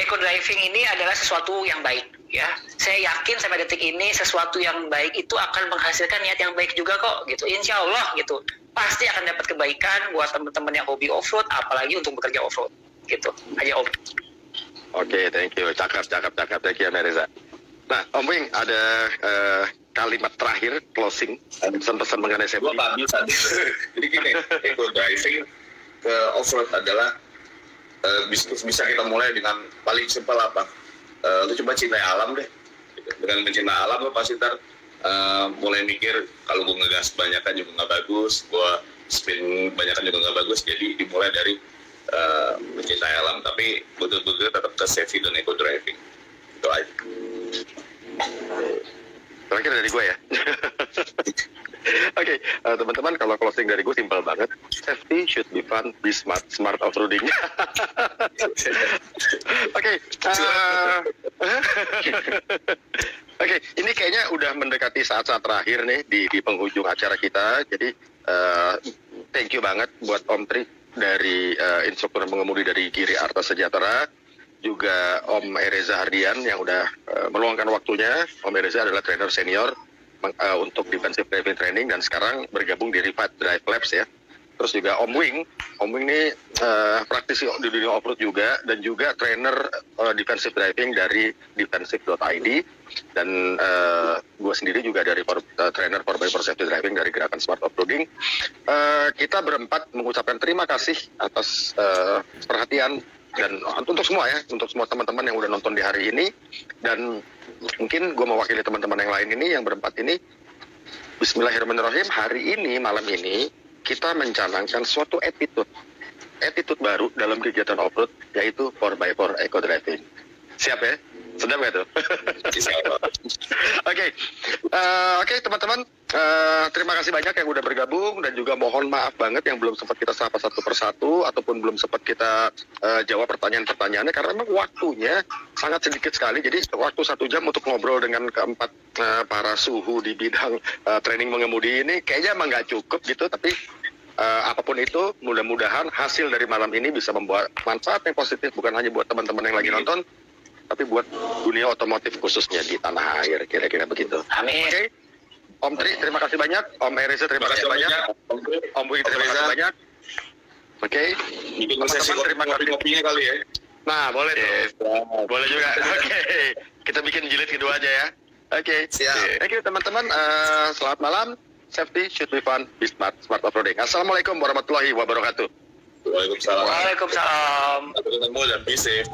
eco driving ini adalah sesuatu yang baik ya. Saya yakin sampai detik ini sesuatu yang baik itu akan menghasilkan niat yang baik juga kok gitu. Insya Allah gitu. Pasti akan dapat kebaikan buat teman-teman yang hobi off-road, apalagi untuk bekerja off-road gitu aja Om. Oke, thank you. Cakep. Thank you Om Ereza. Nah Om Wing, ada kalimat terakhir closing, pesan-pesan mengenai safety. Gue tak bisa. Jadi gini, eco driving ke off-road adalah bisa kita mulai dengan paling simpel apa? Lu coba cintai alam deh. Dengan mencintai alam lu pasti mulai mikir kalau gue ngegas banyakan juga nggak bagus, gue spin banyakan juga nggak bagus. Jadi dimulai dari mencintai alam, tapi betul-betul tetap ke safety dan eco driving. Itu aja. Terakhir dari gue ya. Oke, teman-teman, kalau closing dari gue simpel banget. Safety should be fun, be smart off-roading. Oke, ini kayaknya udah mendekati saat-saat terakhir nih di penghujung acara kita. Jadi thank you banget buat Om Tri dari instruktur mengemudi dari Giri Arta Sejahtera, juga Om Ereza Hardian yang udah meluangkan waktunya. Om Ereza adalah trainer senior untuk defensive driving training dan sekarang bergabung di Revite Drive Labs ya. Terus juga Om Wing ini praktisi di dunia off-road juga, dan juga trainer defensive driving dari defensive.id, dan gue sendiri juga dari trainer 4x4 safety driving dari Gerakan Smart Offroading. Kita berempat mengucapkan terima kasih atas perhatian dan untuk semua ya, untuk semua teman-teman yang udah nonton di hari ini. Dan mungkin gue mewakili teman-teman yang lain ini, yang berempat ini, Bismillahirrahmanirrahim, hari ini, malam ini kita mencanangkan suatu attitude baru dalam kegiatan off-road, yaitu 4x4 eco driving. Siap ya? Sedap gak tuh? Oke, teman-teman, terima kasih banyak yang udah bergabung, dan juga mohon maaf banget yang belum sempat kita sapa satu persatu ataupun belum sempat kita jawab pertanyaan-pertanyaannya, karena memang waktunya sangat sedikit sekali. Jadi waktu 1 jam untuk ngobrol dengan keempat para suhu di bidang training mengemudi ini kayaknya emang nggak cukup gitu. Tapi apapun itu, mudah-mudahan hasil dari malam ini bisa membuat manfaat yang positif, bukan hanya buat teman-teman yang lagi nonton, tapi buat dunia otomotif khususnya di tanah air, kira-kira begitu. Amin. Oke. Om Tri, terima kasih banyak. Om Ereza, terima kasih banyak. Om Wing, terima kasih banyak. Oke. Teman-teman, terima kasih. Kopinya kali ya. Nah, boleh tuh. Boleh juga. Oke. Kita bikin jilid kedua aja ya. Oke. Siap. Thank you teman-teman. Selamat malam. Safety should be fun, be smart offroading. Assalamualaikum warahmatullahi wabarakatuh. Waalaikumsalam. Waalaikumsalam. Sampai ketemu dan be safe.